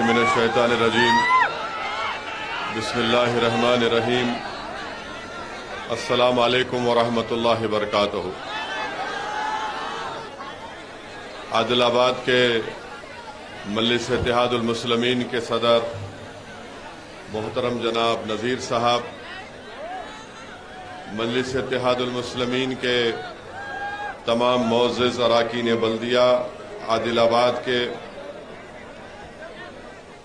मिनश्शैतानिर्रजीम बिस्मिल्लाहिर्रहमानिर्रहीम अस्सलामु अलैकुम वरहमतुल्लाहि वबरकातुहू। आदिलाबाद के मजलिस इत्तेहादुल मुस्लिमीन के सदर मोहतरम जनाब नज़ीर साहब, मजलिस इत्तेहादुल मुस्लिमीन के तमाम मोअज़्ज़िज़ अराकीन बल्दिया, आदिलाबाद के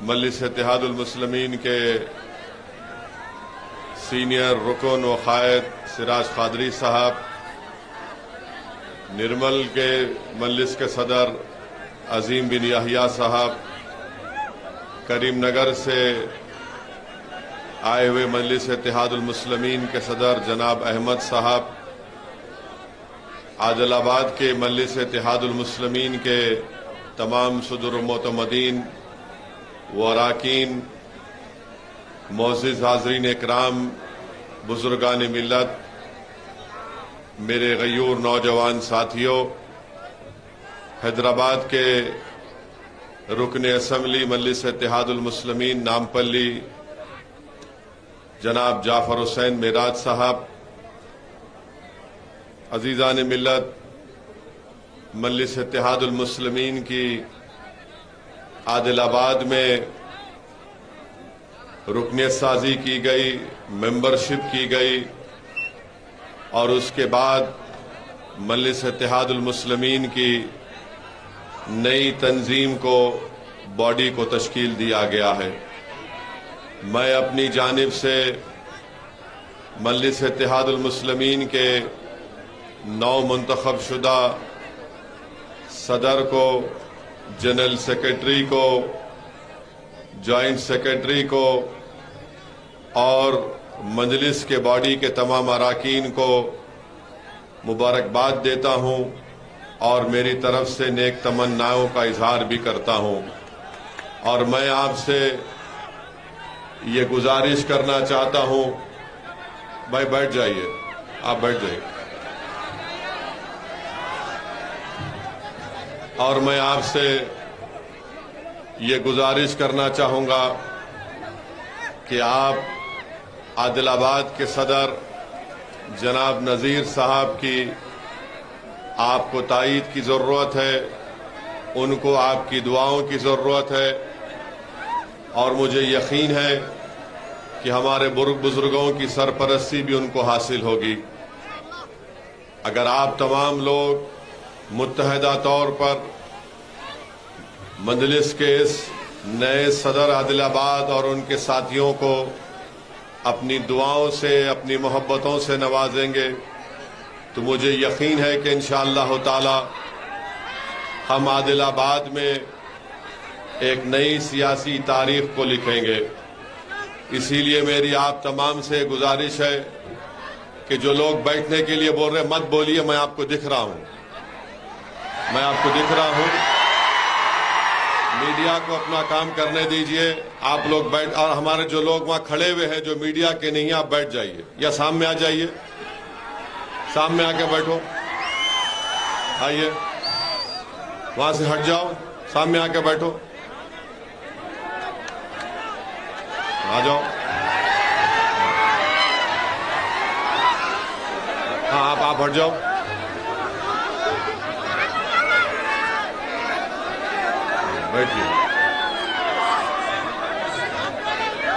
मजलिस इत्तेहादुल मुस्लिमीन के सीनियर रुकन व क़ायद सिराज क़ादरी साहब, निर्मल के मजलिस के सदर अजीम बिन याहिया साहब, करीमनगर से आए हुए मजलिस इत्तेहादुल मुस्लिमीन के सदर जनाब अहमद साहब, आदिलाबाद के मजलिस इत्तेहादुल मुस्लिमीन के तमाम सदर मोतमदीन व अराकीन, मोअज़्ज़िज़ हाज़रीन इकराम, बुजुर्गान मिल्लत, मेरे गयूर नौजवान साथियों, हैदराबाद के रुकन असम्बली मजलिस इत्तेहादुल मुस्लिमीन नामपल्ली जनाब जाफर हुसैन मेराज साहब, अजीज़ान मिल्लत, मजलिस इत्तेहादुल मुस्लिमीन की आदिलाबाद में रुकनियत साजी की गई, मेंबरशिप की गई और उसके बाद मजलिस इत्तेहादुल मुस्लिमीन की नई तंजीम को, बॉडी को तश्कील दिया गया है। मैं अपनी जानिब से मजलिस इत्तेहादुल मुस्लिमीन के नौ मुंतखब शुदा सदर को, जनरल सेक्रेटरी को, जॉइंट सेक्रेटरी को और मजलिस के बॉडी के तमाम अराकीन को मुबारकबाद देता हूं और मेरी तरफ से नेक तमन्नाओं का इजहार भी करता हूं। और मैं आपसे ये गुजारिश करना चाहता हूं, भाई बैठ जाइए, आप बैठ जाइए। और मैं आपसे ये गुजारिश करना चाहूँगा कि आप आदिलाबाद के सदर जनाब नज़ीर साहब की आपको तायीद की ज़रूरत है, उनको आपकी दुआओं की ज़रूरत है और मुझे यकीन है कि हमारे बुजुर्गों की सरपरस्ती भी उनको हासिल होगी। अगर आप तमाम लोग मुत्तहदा तौर पर मजलिस के इस नए सदर आदिलाबाद और उनके साथियों को अपनी दुआओं से, अपनी मोहब्बतों से नवाजेंगे तो मुझे यकीन है कि इंशाअल्लाह ताला हम आदिलाबाद में एक नई सियासी तारीख को लिखेंगे। इसीलिए मेरी आप तमाम से गुजारिश है कि जो लोग बैठने के लिए बोल रहे, मत बोलिए, मैं आपको दिख रहा हूं, मैं आपको दिख रहा हूं। मीडिया को अपना काम करने दीजिए। आप लोग बैठ, और हमारे जो लोग वहां खड़े हुए हैं जो मीडिया के नहीं, आप बैठ जाइए या सामने आ जाइए, सामने आके बैठो, आइए, वहां से हट जाओ, सामने आके बैठो, आ जाओ। हाँ, आप हट जाओ। बैठिए,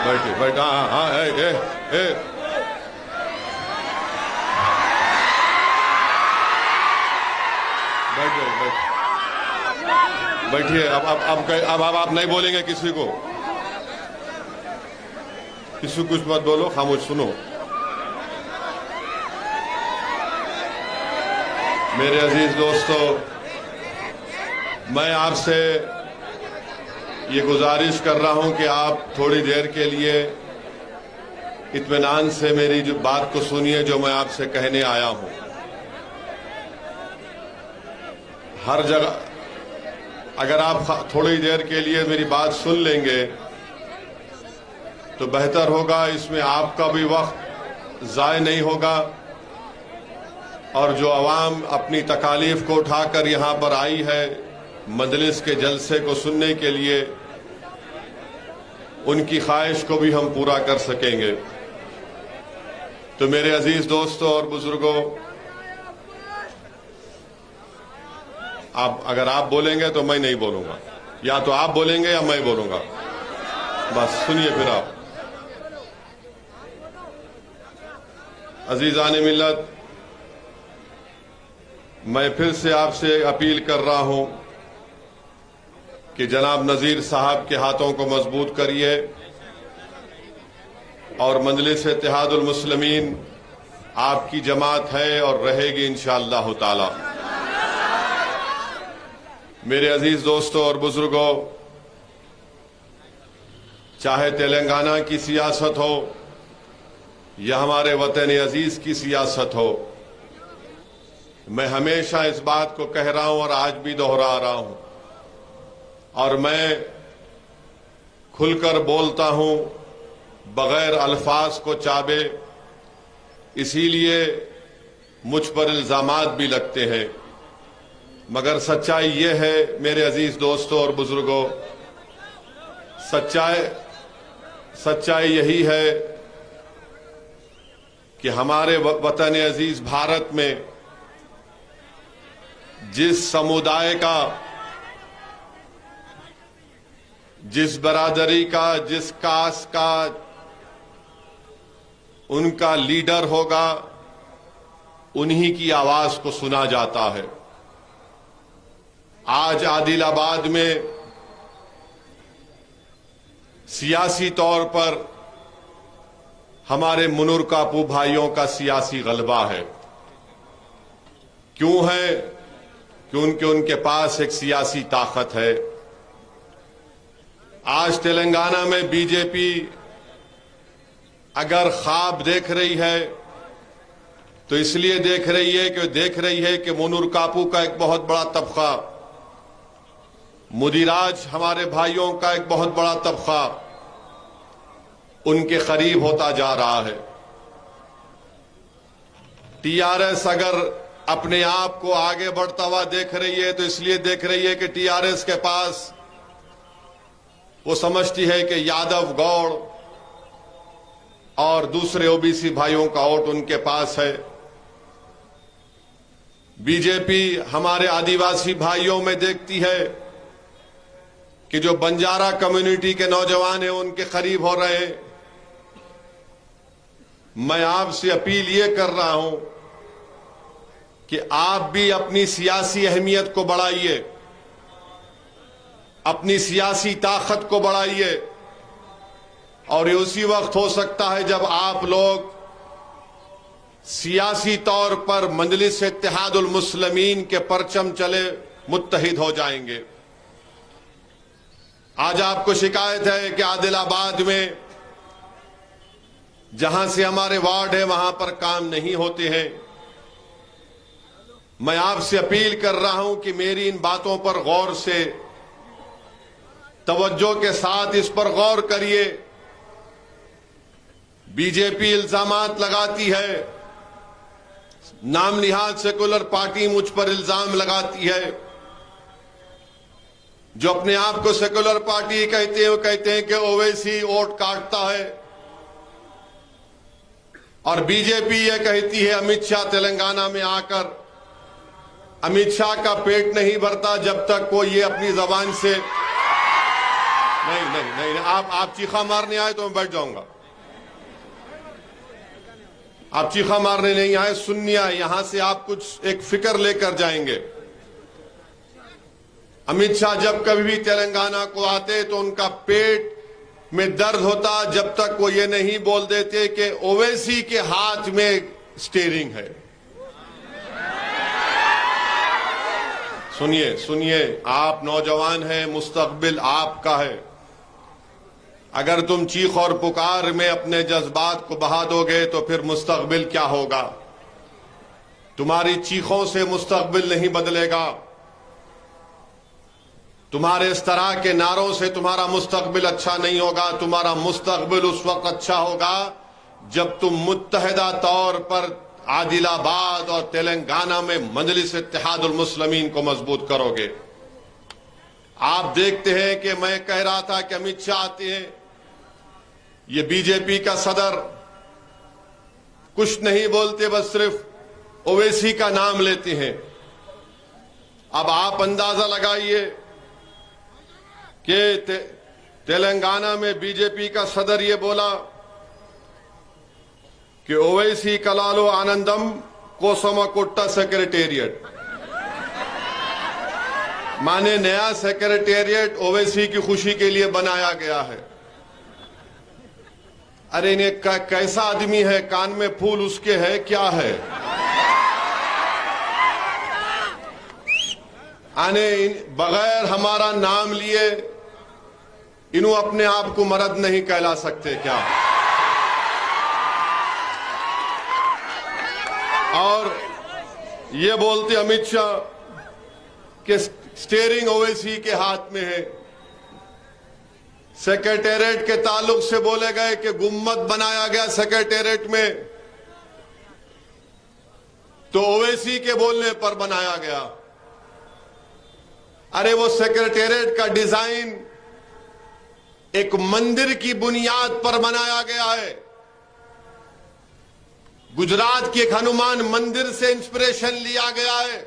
बैठिए, बैठ, हाँ हाँ, ए बैठिए। अब आप नहीं बोलेंगे किसी को, किसी को कुछ मत बोलो, खामोश सुनो। मेरे अजीज दोस्तों, मैं आपसे ये गुजारिश कर रहा हूं कि आप थोड़ी देर के लिए इत्मीनान से मेरी जो बात को सुनिए जो मैं आपसे कहने आया हूं। हर जगह अगर आप थोड़ी देर के लिए मेरी बात सुन लेंगे तो बेहतर होगा, इसमें आपका भी वक्त ज़ाय नहीं होगा और जो अवाम अपनी तकालीफ को उठाकर यहाँ पर आई है मजलिस के जलसे को सुनने के लिए, उनकी ख्वाहिश को भी हम पूरा कर सकेंगे। तो मेरे अजीज दोस्तों और बुजुर्गों, अगर आप बोलेंगे तो मैं नहीं बोलूंगा, या तो आप बोलेंगे या मैं बोलूंगा। बस सुनिए फिर आप। अजीजान मिल्लत, मैं फिर से आपसे अपील कर रहा हूं कि जनाब नजीर साहब के हाथों को मजबूत करिए और मजलिस इत्तेहादुल मुस्लिमीन आपकी जमात है और रहेगी इंशाअल्लाह ताला। मेरे अजीज दोस्तों और बुजुर्गों, चाहे तेलंगाना की सियासत हो या हमारे वतन अजीज की सियासत हो, मैं हमेशा इस बात को कह रहा हूं और आज भी दोहरा रहा हूं, और मैं खुलकर बोलता हूं बगैर अल्फाज को चाबे, इसीलिए मुझ पर इल्जामात भी लगते हैं, मगर सच्चाई यह है मेरे अजीज दोस्तों और बुजुर्गों, सच्चाई यही है कि हमारे वतन अजीज भारत में जिस समुदाय का, जिस बरादरी का, जिस कास्ट का उनका लीडर होगा, उन्हीं की आवाज को सुना जाता है। आज आदिलाबाद में सियासी तौर पर हमारे मुनूर कापू भाइयों का सियासी गलबा है। क्यों है? क्योंकि उनके पास एक सियासी ताकत है। आज तेलंगाना में बीजेपी अगर ख्वाब देख रही है तो इसलिए देख रही है कि मुनूर कापू का एक बहुत बड़ा तबका, मुदिराज हमारे भाइयों का एक बहुत बड़ा तबका उनके करीब होता जा रहा है। टीआरएस अगर अपने आप को आगे बढ़ता हुआ देख रही है तो इसलिए देख रही है कि टीआरएस के पास, वो समझती है कि यादव, गौड़ और दूसरे ओबीसी भाइयों का वोट उनके पास है। बीजेपी हमारे आदिवासी भाइयों में देखती है कि जो बंजारा कम्युनिटी के नौजवान हैं उनके करीब हो रहे हैं। मैं आपसे अपील ये कर रहा हूं कि आप भी अपनी सियासी अहमियत को बढ़ाइए, अपनी सियासी ताकत को बढ़ाइए, और ये उसी वक्त हो सकता है जब आप लोग सियासी तौर पर मजलिस इत्तेहादुल मुस्लिमीन के परचम चले मुत्तहिद हो जाएंगे। आज आपको शिकायत है कि आदिलाबाद में जहां से हमारे वार्ड है वहां पर काम नहीं होते हैं। मैं आपसे अपील कर रहा हूं कि मेरी इन बातों पर गौर से, तवज्जो के साथ इस पर गौर करिए। बीजेपी इल्जामात लगाती है, नाम निहाद सेकुलर पार्टी मुझ पर इल्जाम लगाती है। जो अपने आप को सेकुलर पार्टी कहते हैं वो कहते हैं कि ओवैसी वोट काटता है, और बीजेपी ये कहती है अमित शाह तेलंगाना में आकर, अमित शाह का पेट नहीं भरता जब तक वो ये अपनी जबान से नहीं, आप चीखा मारने आए तो मैं बैठ जाऊंगा। आप चीखा मारने नहीं आए, सुनिए। यहां से आप कुछ एक फिक्र लेकर जाएंगे। अमित शाह जब कभी भी तेलंगाना को आते तो उनका पेट में दर्द होता जब तक वो ये नहीं बोल देते कि ओवैसी के हाथ में स्टीयरिंग है। सुनिए, आप नौजवान हैं, मुस्तकबिल आपका है। अगर तुम चीख और पुकार में अपने जज्बात को बहा दोगे तो फिर मुस्तकबिल क्या होगा? तुम्हारी चीखों से मुस्तकबिल नहीं बदलेगा, तुम्हारे इस तरह के नारों से तुम्हारा मुस्तकबिल अच्छा नहीं होगा। तुम्हारा मुस्तकबिल उस वक्त अच्छा होगा जब तुम मुत्तहिदा तौर पर आदिलाबाद और तेलंगाना में मजलिस इत्तेहादुल मुस्लिमीन को मजबूत करोगे। आप देखते हैं कि मैं कह रहा था कि अमित शाह आते हैं, ये बीजेपी का सदर कुछ नहीं बोलते, बस सिर्फ ओवैसी का नाम लेते हैं। अब आप अंदाजा लगाइए कि तेलंगाना में बीजेपी का सदर ये बोला कि ओवैसी कलालो आनंदम कोसमाकोट्टा सेक्रेटेरिएट, माने नया सेक्रेटेरिएट ओवैसी की खुशी के लिए बनाया गया है। अरे इन्हें कैसा आदमी है, कान में फूल उसके है क्या है? आने बगैर हमारा नाम लिए इन्हों अपने आप को मर्द नहीं कहला सकते क्या? और ये बोलते अमित शाह कि स्टीयरिंग ओवैसी के हाथ में है। सेक्रेटेरिएट के ताल्लुक से बोले गए कि गुम्मत बनाया गया सेक्रेटेरिएट में, तो ओवैसी के बोलने पर बनाया गया। अरे वो सेक्रेटेरिएट का डिजाइन एक मंदिर की बुनियाद पर बनाया गया है। गुजरात के एक हनुमान मंदिर से इंस्पिरेशन लिया गया है।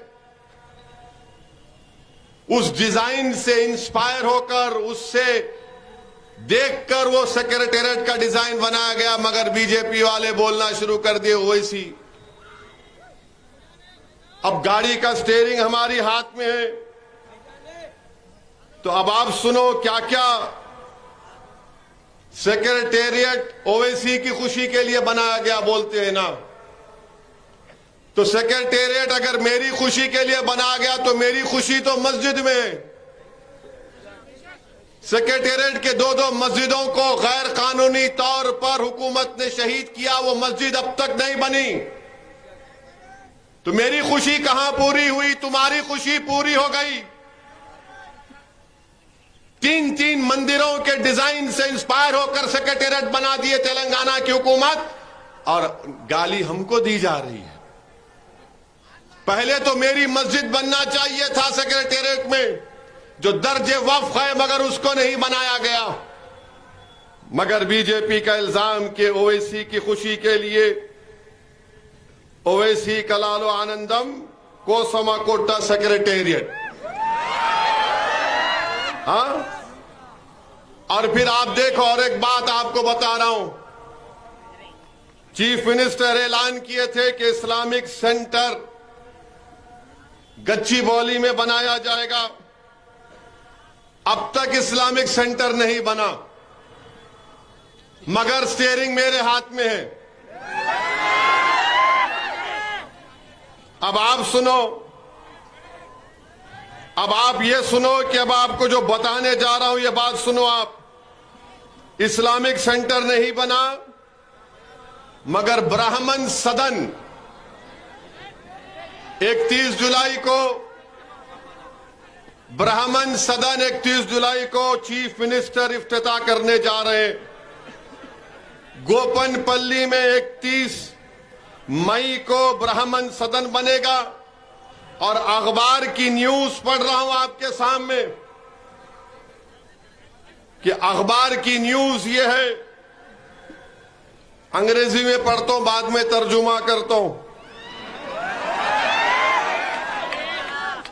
उस डिजाइन से इंस्पायर होकर, उससे देखकर वो सेक्रेटेरिएट का डिजाइन बनाया गया। मगर बीजेपी वाले बोलना शुरू कर दिए ओवैसी। अब गाड़ी का स्टीयरिंग हमारी हाथ में है, तो अब आप सुनो क्या क्या सेक्रेटेरिएट ओवैसी की खुशी के लिए बनाया गया बोलते हैं ना। तो सेक्रेटेरिएट अगर मेरी खुशी के लिए बनाया गया तो मेरी खुशी तो मस्जिद में है। सेक्रेटेरिएट के दो मस्जिदों को गैर कानूनी तौर पर हुकूमत ने शहीद किया, वो मस्जिद अब तक नहीं बनी। तो मेरी खुशी कहां पूरी हुई? तुम्हारी खुशी पूरी हो गई। 3 मंदिरों के डिजाइन से इंस्पायर होकर सेक्रेटेरिएट बना दिए तेलंगाना की हुकूमत, और गाली हमको दी जा रही है। पहले तो मेरी मस्जिद बनना चाहिए था सेक्रेटेरिएट में, जो दर्जे वक्फ है, मगर उसको नहीं बनाया गया। मगर बीजेपी का इल्जाम कि ओवैसी की खुशी के लिए ओवैसी कलालो आनंदम कोसमाकोट्टा सेक्रेटेरिएट। हाँ, और फिर आप देखो, और एक बात आपको बता रहा हूं, चीफ मिनिस्टर ऐलान किए थे कि इस्लामिक सेंटर गच्चीबौली में बनाया जाएगा। अब तक इस्लामिक सेंटर नहीं बना, मगर स्टीयरिंग मेरे हाथ में है। अब आप सुनो, अब आप ये सुनो कि अब आपको जो बताने जा रहा हूं ये बात सुनो आप। इस्लामिक सेंटर नहीं बना, मगर ब्राह्मण सदन 31 जुलाई को, ब्राह्मण सदन 31 जुलाई को चीफ मिनिस्टर इफ्तिताह करने जा रहे हैं। गोपनपल्ली में 31 मई को ब्राह्मण सदन बनेगा। और अखबार की न्यूज पढ़ रहा हूं आपके सामने कि अखबार की न्यूज ये है, अंग्रेजी में पढ़ता हूं, बाद में तर्जुमा करता हूं,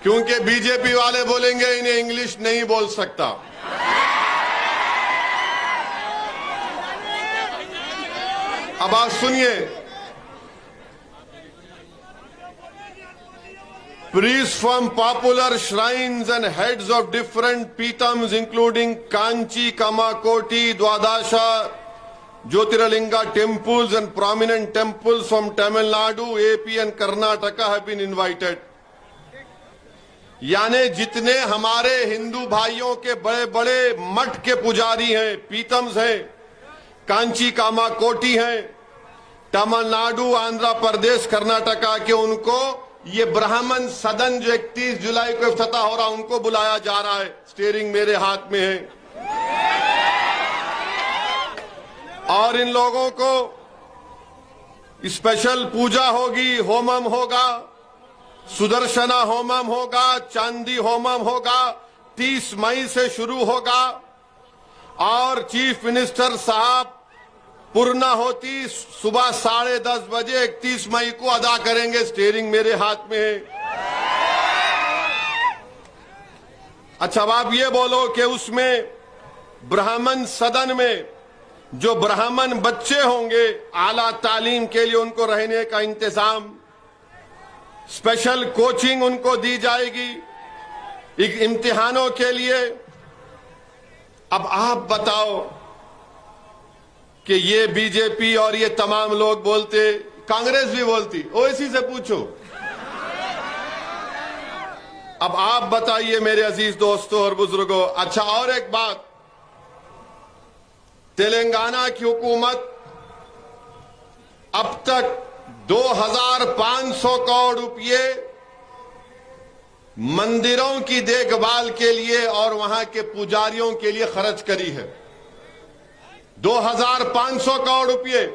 क्योंकि बीजेपी वाले बोलेंगे इन्हें इंग्लिश नहीं बोल सकता। अब आप सुनिए, priests from popular shrines and heads of different Pitams including Kanchi, Kamakoti, Dwadasha, Jyotirlinga temples and prominent temples from Tamil Nadu, AP and Karnataka have been invited. यानी जितने हमारे हिंदू भाइयों के बड़े बड़े मठ के पुजारी हैं, पीतम्स हैं, कांची कामाकोटी हैं, तमिलनाडु, आंध्र प्रदेश, कर्नाटका के, उनको ये ब्राह्मण सदन जो 31 जुलाई को इफ्तिताह हो रहा, उनको बुलाया जा रहा है। स्टीयरिंग मेरे हाथ में है। और इन लोगों को स्पेशल पूजा होगी, होमम होगा, सुदर्शना होमम होगा, चांदी होमम होगा, 30 मई से शुरू होगा। और चीफ मिनिस्टर साहब पूर्ण होती सुबह 10:30 बजे 31 मई को अदा करेंगे। स्टीयरिंग मेरे हाथ में है। अच्छा, अब आप ये बोलो कि उसमें ब्राह्मण सदन में जो ब्राह्मण बच्चे होंगे, आला तालीम के लिए उनको रहने का इंतजाम, स्पेशल कोचिंग उनको दी जाएगी इम्तिहानों के लिए। अब आप बताओ कि ये बीजेपी और ये तमाम लोग बोलते, कांग्रेस भी बोलती, ओवैसी से पूछो। अब आप बताइए मेरे अजीज दोस्तों और बुजुर्गों। अच्छा, और एक बात, तेलंगाना की हुकूमत अब तक 2500 करोड़ रुपए मंदिरों की देखभाल के लिए और वहां के पुजारियों के लिए खर्च करी है। 2500 करोड़ रुपए।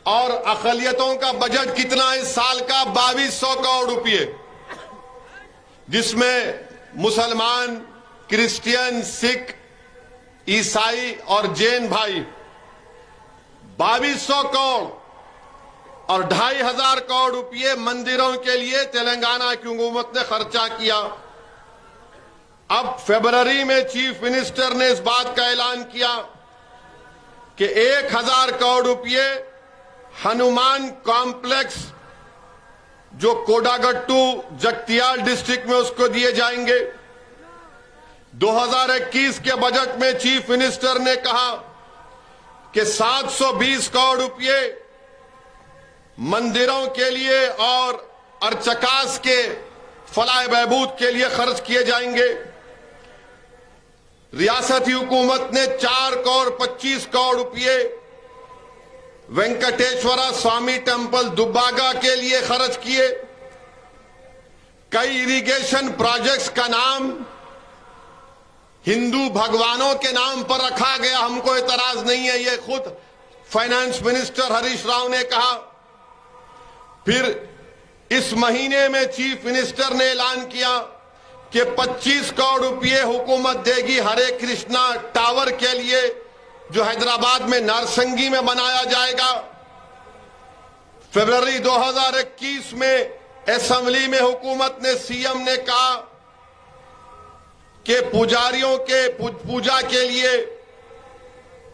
और अक़लियतों का बजट कितना है इस साल का? 2200 करोड़ रुपए, जिसमें मुसलमान, क्रिश्चियन, सिख, ईसाई और जैन भाई 2200 करोड़ और 2500 करोड़ रुपए मंदिरों के लिए तेलंगाना की हुकूमत ने खर्चा किया। अब फरवरी में चीफ मिनिस्टर ने इस बात का ऐलान किया कि 1000 करोड़ रुपए हनुमान कॉम्प्लेक्स जो कोडागट्टू जगतियाल डिस्ट्रिक्ट में उसको दिए जाएंगे। 2021 के बजट में चीफ मिनिस्टर ने कहा कि 720 करोड़ रुपए मंदिरों के लिए और अर्चकास के फलाह बहबूद के लिए खर्च किए जाएंगे। रियासती हुकूमत ने 4 करोड़ 25 करोड़ रुपए वेंकटेश्वरा स्वामी टेंपल दुब्बागा के लिए खर्च किए। कई इरिगेशन प्रोजेक्ट्स का नाम हिंदू भगवानों के नाम पर रखा गया, हमको एतराज नहीं है, ये खुद फाइनेंस मिनिस्टर हरीश राव ने कहा। फिर इस महीने में चीफ मिनिस्टर ने ऐलान किया कि 25 करोड़ रुपए हुकूमत देगी हरे कृष्णा टावर के लिए, जो हैदराबाद में नारसंगी में बनाया जाएगा। फरवरी 2021 में असेंबली में हुकूमत ने, सीएम ने कहा कि पुजारियों के पूजा के लिए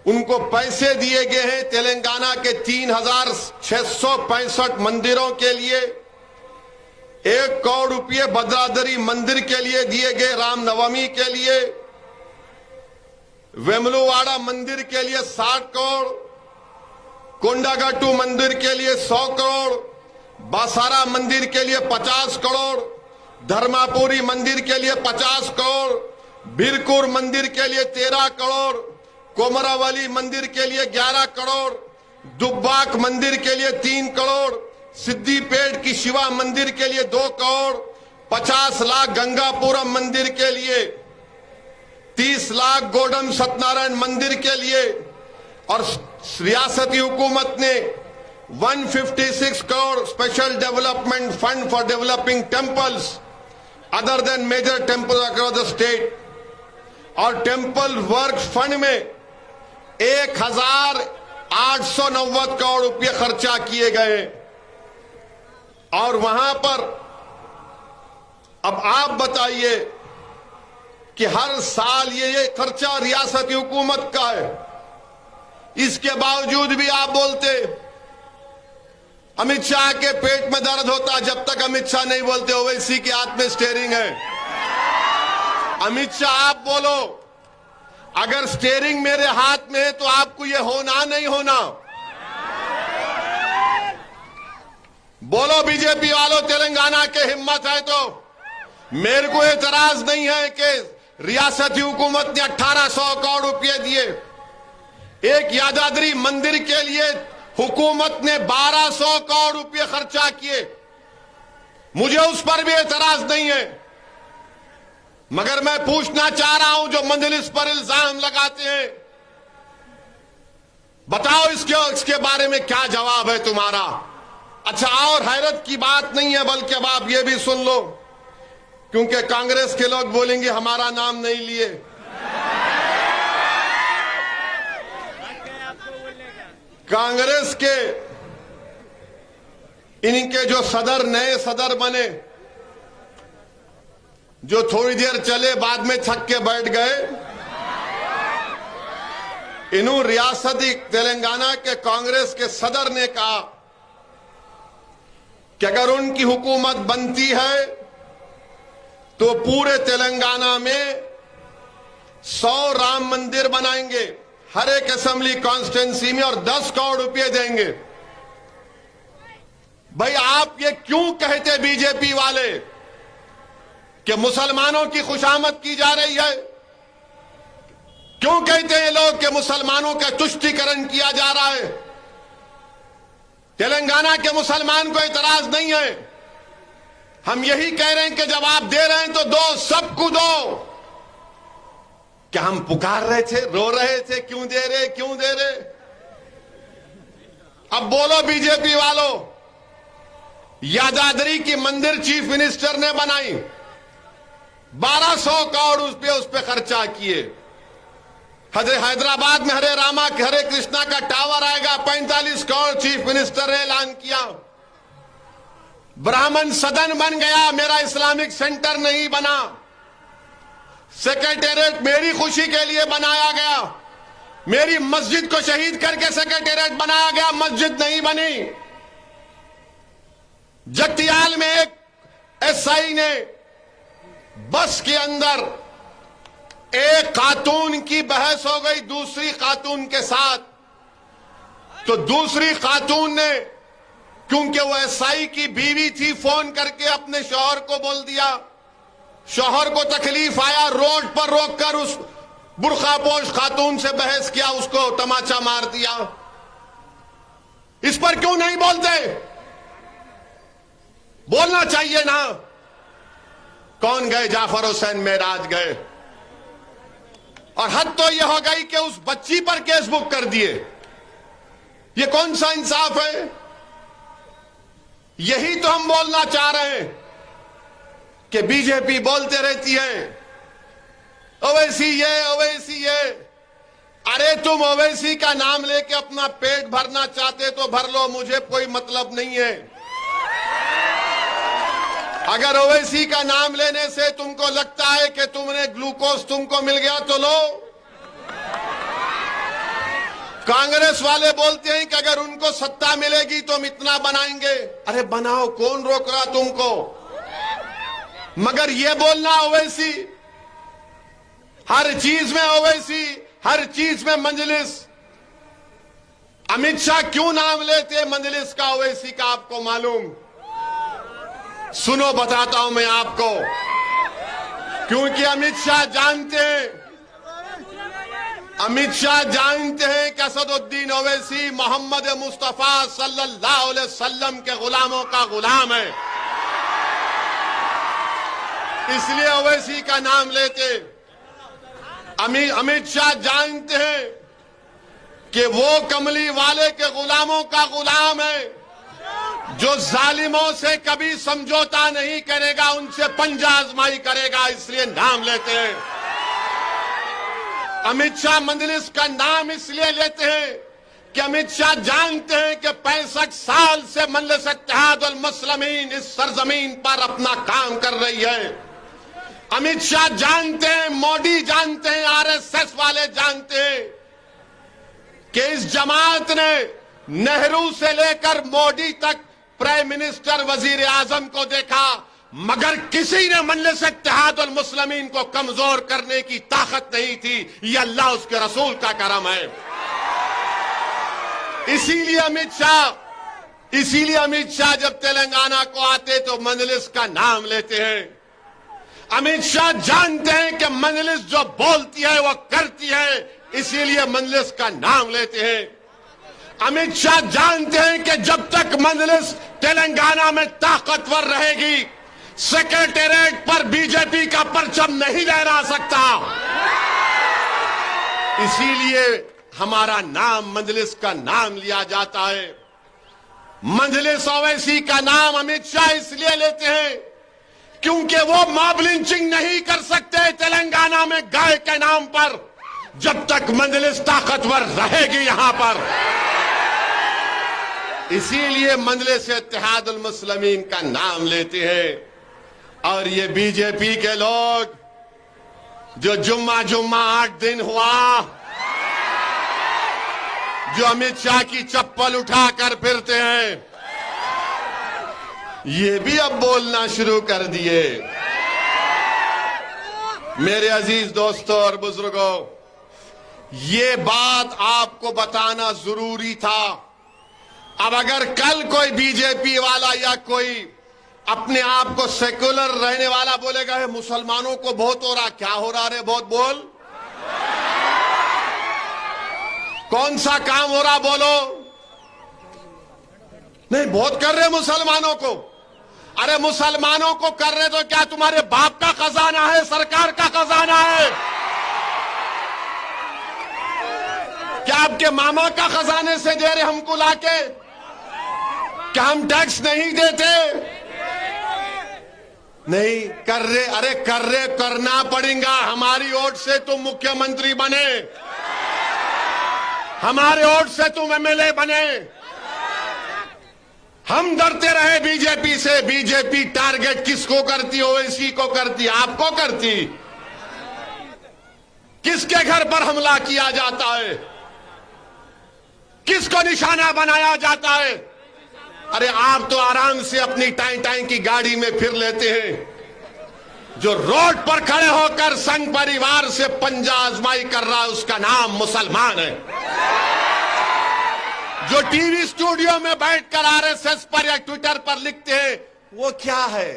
उनको पैसे दिए गए हैं। तेलंगाना के 3665 मंदिरों के लिए 1 करोड़ रुपए भद्राद्री मंदिर के लिए दिए गए, रामनवमी के लिए, वेमुलवाड़ा मंदिर के लिए 60 करोड़, कोंडागट्टू मंदिर के लिए 100 करोड़, बासारा मंदिर के लिए 50 करोड़, धर्मापुरी मंदिर के लिए 50 करोड़, बिरकुर मंदिर के लिए 13 करोड़, कोमरावली मंदिर के लिए 11 करोड़, दुब्बाक मंदिर के लिए 3 करोड़, सिद्दीपेट की शिवा मंदिर के लिए 2 करोड़, 50 लाख गंगापुरम मंदिर के लिए, 30 लाख गोडम सत्यनारायण मंदिर के लिए। और रियासती हुकूमत ने 156 crore special development fund for developing temples other than major temple across the state, और टेम्पल वर्क फंड में 1890 करोड़ रुपए खर्चा किए गए। और वहां पर अब आप बताइए कि हर साल ये खर्चा रियासती हुकूमत का है, इसके बावजूद भी आप बोलते अमित शाह के पेट में दर्द होता जब तक अमित शाह नहीं बोलते ओवैसी के हाथ में स्टीयरिंग है। अमित शाह आप बोलो, अगर स्टीयरिंग मेरे हाथ में है तो आपको ये होना नहीं होना? बोलो बीजेपी वालों, तेलंगाना के हिम्मत है तो। मेरे को एतराज नहीं है कि रियासती हुकूमत ने 1800 करोड़ रुपए दिए, एक यादाद्री मंदिर के लिए हुकूमत ने 1200 करोड़ रुपए खर्चा किए, मुझे उस पर भी एतराज नहीं है। मगर मैं पूछना चाह रहा हूं जो मंजलिस पर इल्जाम लगाते हैं, बताओ इसके बारे में क्या जवाब है तुम्हारा? अच्छा, और हैरत की बात नहीं है, बल्कि अब आप ये भी सुन लो, क्योंकि कांग्रेस के लोग बोलेंगे हमारा नाम नहीं लिए। कांग्रेस के इनके जो सदर नए सदर बने, जो थोड़ी देर चले बाद में थक के बैठ गए, इन्हों रियासती तेलंगाना के कांग्रेस के सदर ने कहा कि अगर उनकी हुकूमत बनती है तो पूरे तेलंगाना में 100 राम मंदिर बनाएंगे, हर एक असेंबली कॉन्स्टिट्यूंसी में, और 10 करोड़ रुपए देंगे। भाई आप ये क्यों कहते बीजेपी वाले कि मुसलमानों की खुशामद की जा रही है? क्यों कहते हैं लोग कि मुसलमानों का तुष्टीकरण किया जा रहा है? तेलंगाना के मुसलमान को इतराज नहीं है। हम यही कह रहे हैं कि जब आप दे रहे हैं तो दो, सबको दो। क्या हम पुकार रहे थे, रो रहे थे, क्यों दे रहे, क्यों दे रहे? अब बोलो बीजेपी वालों, यादाद्री की मंदिर चीफ मिनिस्टर ने बनाई, 1200 करोड़ उस पे खर्चा किए। हैदराबाद में हरे रामा हरे कृष्णा का टावर आएगा, 45 करोड़ चीफ मिनिस्टर ने ऐलान किया। ब्राह्मण सदन बन गया, मेरा इस्लामिक सेंटर नहीं बना। सेक्रेटेरिएट मेरी खुशी के लिए बनाया गया, मेरी मस्जिद को शहीद करके सेक्रेटेरिएट बनाया गया, मस्जिद नहीं बनी। जगतियाल में एक एसआई ने बस के अंदर एक खातून की बहस हो गई दूसरी खातून के साथ, तो दूसरी खातून ने, क्योंकि वो एसआई की बीवी थी, फोन करके अपने शौहर को बोल दिया। शौहर को तकलीफ आया, रोड पर रोककर उस बुर्खापोश खातून से बहस किया, उसको तमाचा मार दिया। इस पर क्यों नहीं बोलते? बोलना चाहिए ना। कौन गए? जाफर हुसैन मेराज गए, और हद तो यह हो गई कि उस बच्ची पर केस बुक कर दिए। ये कौन सा इंसाफ है? यही तो हम बोलना चाह रहे हैं कि बीजेपी बोलते रहती है ओवैसी ये, ओवैसी ये। अरे तुम ओवैसी का नाम लेके अपना पेट भरना चाहते तो भर लो, मुझे कोई मतलब नहीं है। अगर ओवैसी का नाम लेने से तुमको लगता है कि तुमने ग्लूकोज तुमको मिल गया तो लो। कांग्रेस वाले बोलते हैं कि अगर उनको सत्ता मिलेगी तो हम इतना बनाएंगे। अरे बनाओ, कौन रोक रहा तुमको? मगर ये बोलना ओवैसी, हर चीज में ओवैसी, हर चीज में मजलिस। अमित शाह क्यों नाम लेते मजलिस का, ओवैसी का? आपको मालूम? सुनो, बताता हूं मैं आपको। क्योंकि अमित शाह जानते हैं कि असदुद्दीन ओवैसी मोहम्मद मुस्तफा सल्लल्लाहु अलैहि वसल्लम के गुलामों का गुलाम है, इसलिए ओवैसी का नाम लेते। अमित शाह जानते हैं कि वो कमली वाले के गुलामों का गुलाम है, जो जालिमों से कभी समझौता नहीं करेगा, उनसे पंजा आजमाई करेगा, इसलिए नाम लेते हैं। अमित शाह मजलिस का नाम इसलिए लेते हैं कि अमित शाह जानते हैं कि 65 साल से मजलिस इत्तेहादुल मुस्लिमीन इस सरजमीन पर अपना काम कर रही है। अमित शाह जानते हैं, मोदी जानते हैं, आरएसएस वाले जानते हैं कि इस जमात ने नेहरू से लेकर मोदी तक प्राइम मिनिस्टर, वजीर आजम को देखा, मगर किसी ने मजलिस इत्तेहादुल मुस्लिमीन को कमजोर करने की ताकत नहीं थी। ये अल्लाह उसके रसूल का करम है। इसीलिए अमित शाह जब तेलंगाना को आते तो मजलिस का नाम लेते हैं। अमित शाह जानते हैं कि मजलिस जो बोलती है वो करती है, इसीलिए मजलिस का नाम लेते हैं। अमित शाह जानते हैं कि जब तक मजलिस तेलंगाना में ताकतवर रहेगी, सेक्रेटेरिएट पर बीजेपी का परचम नहीं लहरा सकता। इसीलिए हमारा नाम मजलिस का नाम लिया जाता है। मजलिस ओवैसी का नाम अमित शाह इसलिए लेते हैं क्योंकि वो मॉब लिंचिंग नहीं कर सकते तेलंगाना में गाय के नाम पर, जब तक मजलिस ताकतवर रहेगी यहां पर। इसीलिए मजलिस इत्तेहादुल मुस्लिमीन का नाम लेते हैं। और ये बीजेपी के लोग जो जुम्मा 8 दिन हुआ, जो अमित शाह की चप्पल उठाकर फिरते हैं, ये भी अब बोलना शुरू कर दिए। मेरे अजीज दोस्तों और बुजुर्गों, ये बात आपको बताना जरूरी था। अब अगर कल कोई बीजेपी वाला या कोई अपने आप को सेकुलर रहने वाला बोलेगा है मुसलमानों को बहुत हो रहा, क्या हो रहा रे बहुत बोल, कौन सा काम हो रहा बोलो, नहीं बहुत कर रहे मुसलमानों को। अरे मुसलमानों को कर रहे तो क्या तुम्हारे बाप का खजाना है, सरकार का खजाना है? क्या आपके मामा का खजाने से दे रहे हमको लाके? क्या हम टैक्स नहीं देते? नहीं कर रहे। अरे कर रहे, करना पड़ेगा। हमारी वोट से तुम मुख्यमंत्री बने, हमारे वोट से तुम एमएलए बने। हम डरते रहे बीजेपी से। बीजेपी टारगेट किसको करती? ओवैसी को करती, आपको करती। किसके घर पर हमला किया जाता है, किसको निशाना बनाया जाता है? अरे आप तो आराम से अपनी टाई टाई की गाड़ी में फिर लेते हैं। जो रोड पर खड़े होकर संघ परिवार से पंजा आजमाई कर रहा है उसका नाम मुसलमान है। जो टीवी स्टूडियो में बैठकर आरएसएस पर या ट्विटर पर लिखते हैं वो क्या है?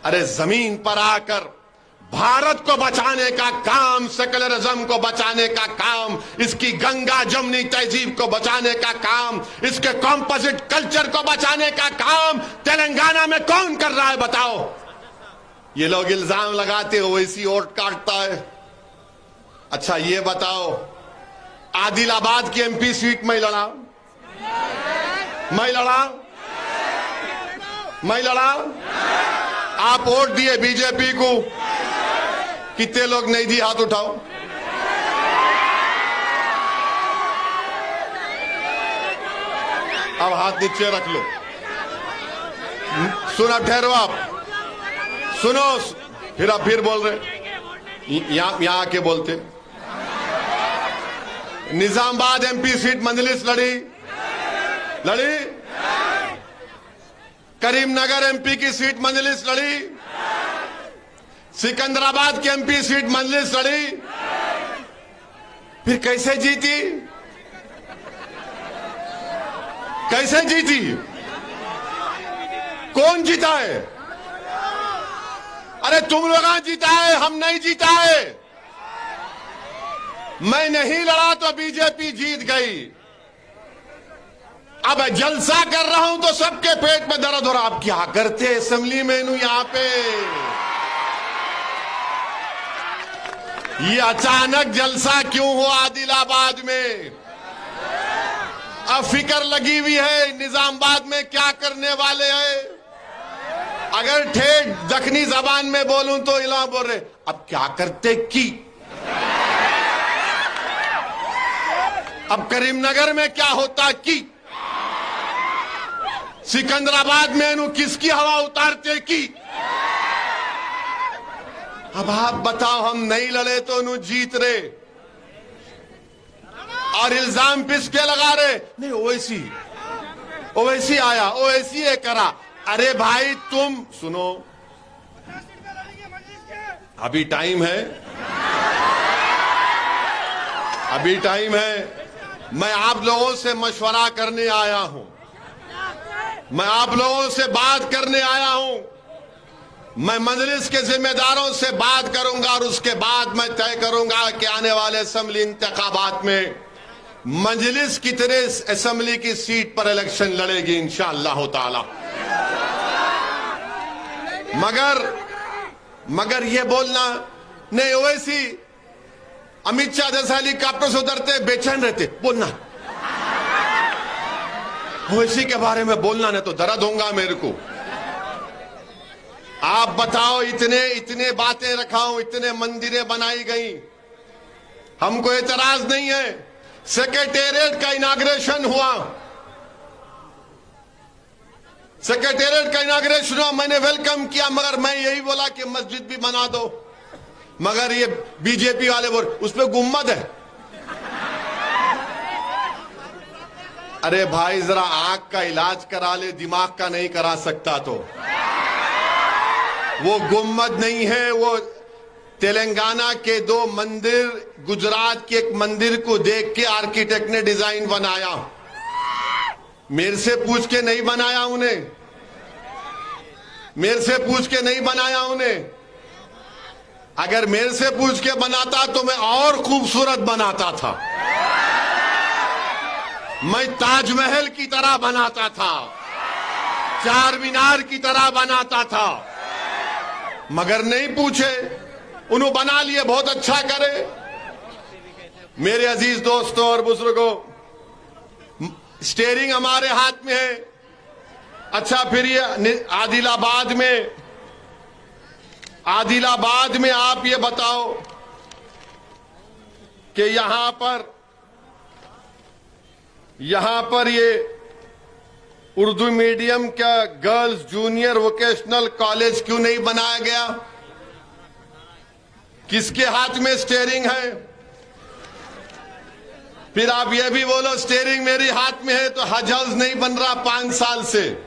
अरे जमीन पर आकर भारत को बचाने का काम, सेकुलरिज्म को बचाने का काम, इसकी गंगा जमुनी तहजीब को बचाने का काम, इसके कॉम्पोजिट कल्चर को बचाने का काम तेलंगाना में कौन कर रहा है बताओ? ये लोग इल्जाम लगाते हो वैसी वोट काटता है। अच्छा ये बताओ, आदिलाबाद की एमपी सीट मैं लड़ा, आप वोट दिए बीजेपी को, कितने लोग नहीं दिए हाथ उठाओ। अब हाथ नीचे रख लो। सुना, ठहरो आप, सुनो, फिर आप फिर बोल रहे, यहां आके बोलते। निजामाबाद एमपी सीट मजलिस लड़ी, करीमनगर एमपी की सीट मजलिस लड़ी, सिकंदराबाद की एमपी सीट मजलिस लड़ी, फिर कैसे जीती? कैसे जीती? कौन जीता है? अरे तुम लोग जीता है, हम नहीं जीता है। मैं नहीं लड़ा तो बीजेपी जीत गई। अब जलसा कर रहा हूं तो सबके पेट में दर्द हो रहा। आप क्या करते असेंबली में यहां पे? ये अचानक जलसा क्यों हुआ आदिलाबाद में? अब फिक्र लगी हुई है निजामाबाद में क्या करने वाले हैं। अगर ठेठ दखनी जबान में बोलूं तो इला बोल रहे अब क्या करते की। अब करीमनगर में क्या होता की, सिकंदराबाद में इन्हों किसकी हवा उतारते की। अब आप बताओ, हम नहीं लड़े तो इन्हों जीत रहे और इल्जाम किस पे लगा रहे? नहीं ओवैसी आया, ओवैसी ये करा। अरे भाई तुम सुनो, अभी टाइम है, अभी टाइम है। मैं आप लोगों से मशवरा करने आया हूं, मैं आप लोगों से बात करने आया हूं। मैं मजलिस के जिम्मेदारों से बात करूंगा और उसके बाद मैं तय करूंगा कि आने वाले असेंबली इंतखाबात में मजलिस कितने असेंबली की सीट पर इलेक्शन लड़ेगी इंशाअल्लाह ताला। मगर ये बोलना नहीं, ओवैसी अमित शाह जैसा हेलीकॉप्टर से उतरते बेचैन रहते, बोलना ओवैसी के बारे में बोलना, नहीं तो दर्द होगा मेरे को। आप बताओ, इतने बातें रखाऊं, इतने मंदिरें बनाई गई, हमको एतराज नहीं है। सेक्रेटेरिएट का इनाग्रेशन हुआ, सेक्रेटेरिएट का इनाग्रेशन हुआ, मैंने वेलकम किया, मगर मैं यही बोला कि मस्जिद भी बना दो, मगर ये बीजेपी वाले बोल उस पे गुम्मद है। अरे भाई जरा आंख का इलाज करा ले, दिमाग का नहीं करा सकता तो। वो गुम्मद नहीं है, वो तेलंगाना के 2 मंदिर, गुजरात के एक मंदिर को देख के आर्किटेक्ट ने डिजाइन बनाया। मेरे से पूछ के नहीं बनाया उन्हें, मेरे से पूछ के नहीं बनाया उन्हें। अगर मेरे से पूछ के बनाता तो मैं और खूबसूरत बनाता था, मैं ताजमहल की तरह बनाता था, चार मीनार की तरह बनाता था, मगर नहीं पूछे, उन्होंने बना लिए। बहुत अच्छा करे। मेरे अजीज दोस्तों और बुजुर्गों, स्टीयरिंग हमारे हाथ में है। अच्छा, फिर ये आदिलाबाद में आप ये बताओ कि यहां पर ये उर्दू मीडियम का गर्ल्स जूनियर वोकेशनल कॉलेज क्यों नहीं बनाया गया? किसके हाथ में स्टीयरिंग है? फिर आप ये भी बोलो स्टीयरिंग मेरे हाथ में है तो हज हाउस नहीं बन रहा 5 साल से।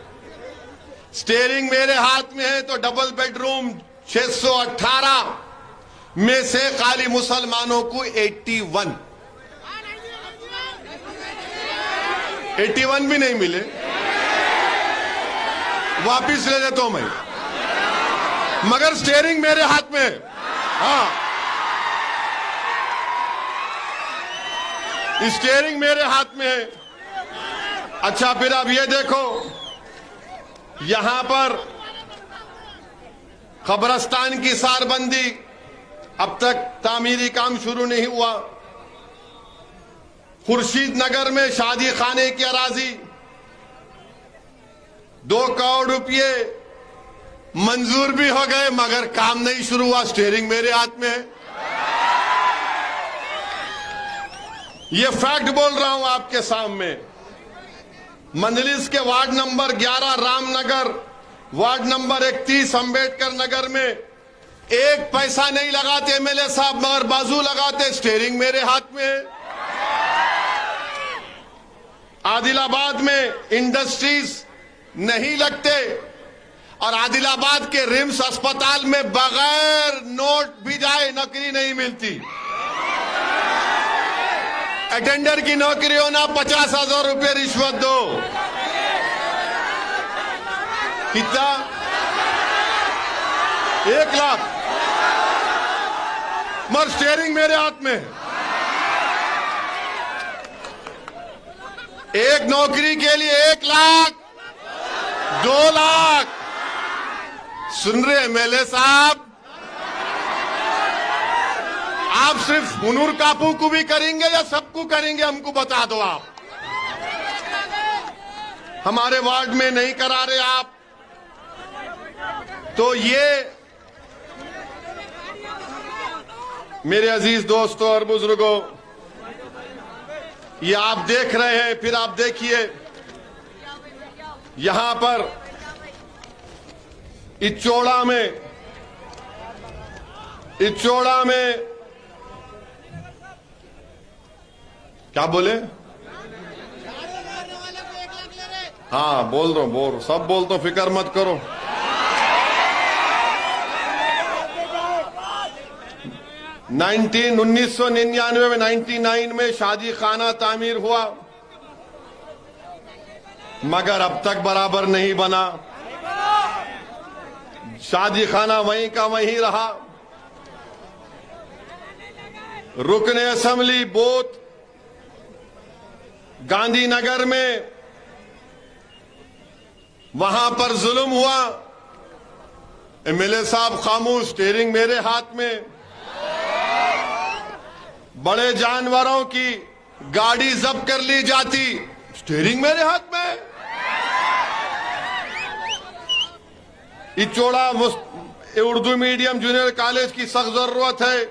स्टीयरिंग मेरे हाथ में है तो डबल बेडरूम 618 में से खाली मुसलमानों को 81 भी नहीं मिले। वापिस ले लेता हूं मैं, मगर स्टीयरिंग मेरे हाथ में है। हाँ, स्टीयरिंग मेरे हाथ में है। अच्छा, फिर अब ये देखो, यहां पर कब्रस्तान की सारबंदी, अब तक तामीरी काम शुरू नहीं हुआ। खुर्शीद नगर में शादी खाने की अराजी 2 करोड़ रुपये मंजूर भी हो गए, मगर काम नहीं शुरू हुआ। स्टीयरिंग मेरे हाथ में है। ये फैक्ट बोल रहा हूं आपके सामने। मंदलिस के ward number 11 Ramnagar, ward number 31 Ambedkar Nagar में 1 पैसा नहीं लगाते एमएलए साहब, मगर बाजू लगाते। स्टीयरिंग मेरे हाथ में है। आदिलाबाद में इंडस्ट्रीज नहीं लगते और आदिलाबाद के रिम्स अस्पताल में बगैर नोट भी जाए नौकरी नहीं मिलती। अटेंडर की नौकरी होना 50,000 रुपये रिश्वत दो। कितना? 1 लाख। मगर स्टीयरिंग मेरे हाथ में है। एक नौकरी के लिए 1 लाख, 2 लाख। सुन रहे एमएलए साहब? आप सिर्फ हुनूर कापू को भी करेंगे या सबको करेंगे? हमको बता दो आप। हमारे वार्ड में नहीं करा रहे आप, तो ये मेरे अजीज दोस्तों और बुजुर्गों, ये आप देख रहे हैं। फिर आप देखिए यहां पर इचोड़ा में क्या बोले? हाँ, बोल रहा हूं, सब बोल दो, फिक्र मत करो। उन्नीस सौ 99 में 99 में शादी खाना तामीर हुआ, मगर अब तक बराबर नहीं बना। शादी खाना वहीं का वहीं रहा। रुकने असेंबली बूथ गांधीनगर में, वहां पर जुल्म हुआ। एमएलए साहब खामोश, स्टीयरिंग मेरे हाथ में। बड़े जानवरों की गाड़ी जब्त कर ली जाती, स्टीयरिंग मेरे हाथ में। इचोड़ा उर्दू मीडियम जूनियर कॉलेज की सख्त जरूरत है।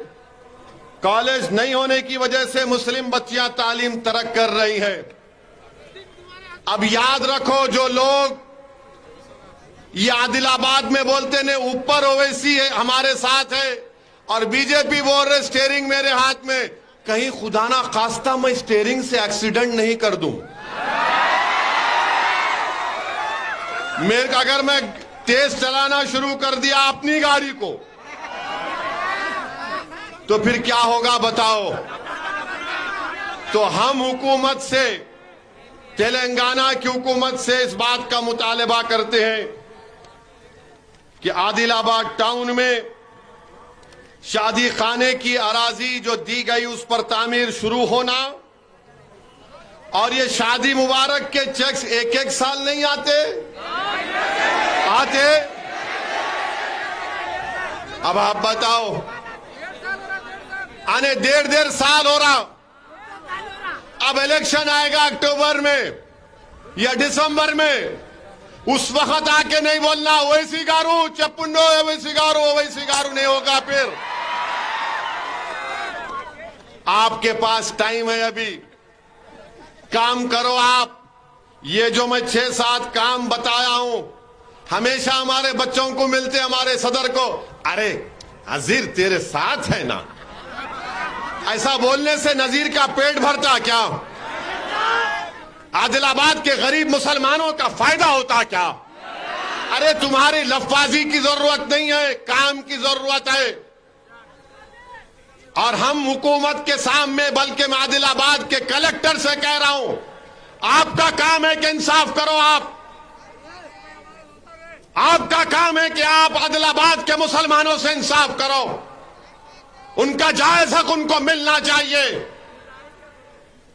कॉलेज नहीं होने की वजह से मुस्लिम बच्चियां तालीम तर्क कर रही हैं। अब याद रखो, जो लोग ये आदिलाबाद में बोलते ने ऊपर ओवैसी है हमारे साथ है, और बीजेपी बोल रहे स्टेयरिंग मेरे हाथ में। कहीं खुदा ना खास्ता मैं स्टेयरिंग से एक्सीडेंट नहीं कर दूं। अगर मैं तेज चलाना शुरू कर दिया अपनी गाड़ी को तो फिर क्या होगा बताओ। तो हम हुकूमत से, तेलंगाना की हुकूमत से इस बात का मुतालबा करते हैं कि आदिलाबाद टाउन में शादी खाने की अराजी जो दी गई उस पर तामीर शुरू होना, और ये शादी मुबारक के चेक्स एक एक साल नहीं आते। अब आप बताओ, आने डेढ़ साल हो रहा, अब इलेक्शन आएगा अक्टूबर में या दिसंबर में, उस वक्त आके नहीं बोलना ओवैसी गारू चप्पुंडो ओवैसी गारू नहीं होगा। फिर आपके पास टाइम है, अभी काम करो आप। ये जो मैं 6-7 काम बताया हूं, हमेशा हमारे बच्चों को मिलते, हमारे सदर को, अरे नजीर तेरे साथ है ना, ऐसा बोलने से नजीर का पेट भरता क्या? आदिलाबाद के गरीब मुसलमानों का फायदा होता क्या? अरे तुम्हारी लफाजी की जरूरत नहीं है, काम की जरूरत है। और हम हुकूमत के सामने, बल्कि मैं आदिलाबाद के कलेक्टर से कह रहा हूं, आपका काम है कि इंसाफ करो। आपका काम है कि आप आदिलाबाद के मुसलमानों से इंसाफ करो। उनका जायज हक उनको मिलना चाहिए।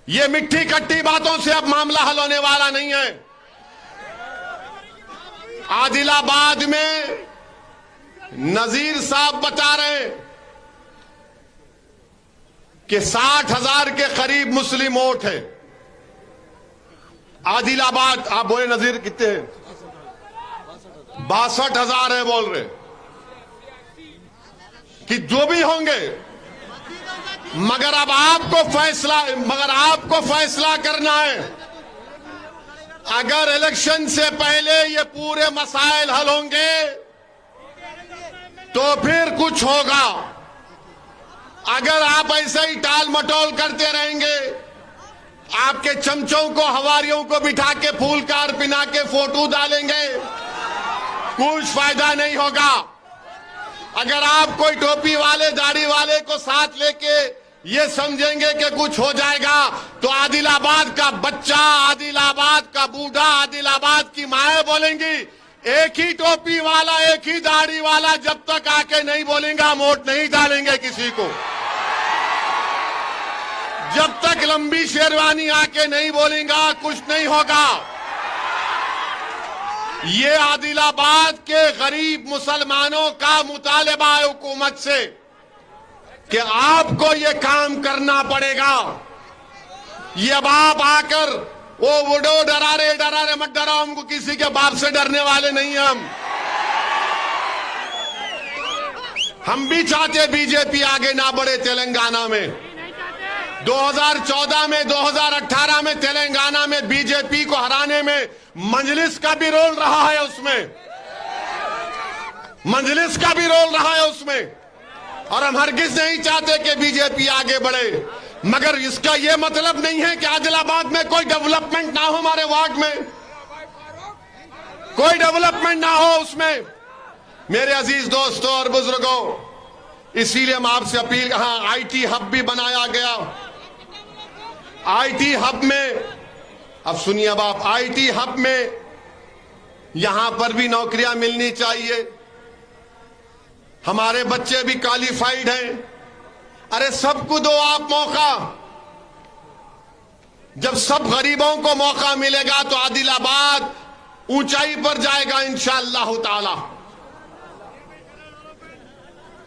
ये मिट्टी कट्टी बातों से अब मामला हल होने वाला नहीं है। आदिलाबाद में नजीर साहब बता रहे हैं कि 60,000 के करीब मुस्लिम वोट है आदिलाबाद। आप बोले नजीर कितने हैं? 62,000 है बोल रहे कि जो भी होंगे, मगर अब आपको फैसला करना है। अगर इलेक्शन से पहले ये पूरे मसाइल हल होंगे तो फिर कुछ होगा। अगर आप ऐसे ही टाल मटोल करते रहेंगे, आपके चमचों को, हवारियों को बिठा के फूल कार पिना के फोटो डालेंगे, कुछ फायदा नहीं होगा। अगर आप कोई टोपी वाले, दाढ़ी वाले को साथ लेके ये समझेंगे कि कुछ हो जाएगा, तो आदिलाबाद का बच्चा, आदिलाबाद का बूढ़ा, आदिलाबाद की माएं बोलेंगी, एक ही टोपी वाला, एक ही दाढ़ी वाला जब तक आके नहीं बोलेंगे हम वोट नहीं डालेंगे किसी को। जब तक लंबी शेरवानी आके नहीं बोलेगा कुछ नहीं होगा। ये आदिलाबाद के गरीब मुसलमानों का मुतालबा है हुकूमत से कि आपको ये काम करना पड़ेगा। ये अब आप आकर वो वुडो डरा रहे मत डराओ, हमको किसी के बाप से डरने वाले नहीं हम भी चाहते बीजेपी आगे ना बढ़े तेलंगाना में। 2014 में, 2018 में तेलंगाना में बीजेपी को हराने में मजलिस का भी रोल रहा है उसमें, और हम हरगिज नहीं चाहते कि बीजेपी आगे बढ़े। मगर इसका यह मतलब नहीं है कि आदिलाबाद में कोई डेवलपमेंट ना हो, हमारे वार्ड में कोई डेवलपमेंट ना हो उसमें। मेरे अजीज दोस्तों और बुजुर्गों, इसीलिए हम आपसे अपील, हाँ आईटी हब भी बनाया गया। आईटी हब में, अब सुनिए, अब आप आईटी हब में यहां पर भी नौकरियां मिलनी चाहिए। हमारे बच्चे भी क्वालिफाइड हैं। अरे सबको दो आप मौका। जब सब गरीबों को मौका मिलेगा तो आदिलाबाद ऊंचाई पर जाएगा इंशाअल्लाह ताला।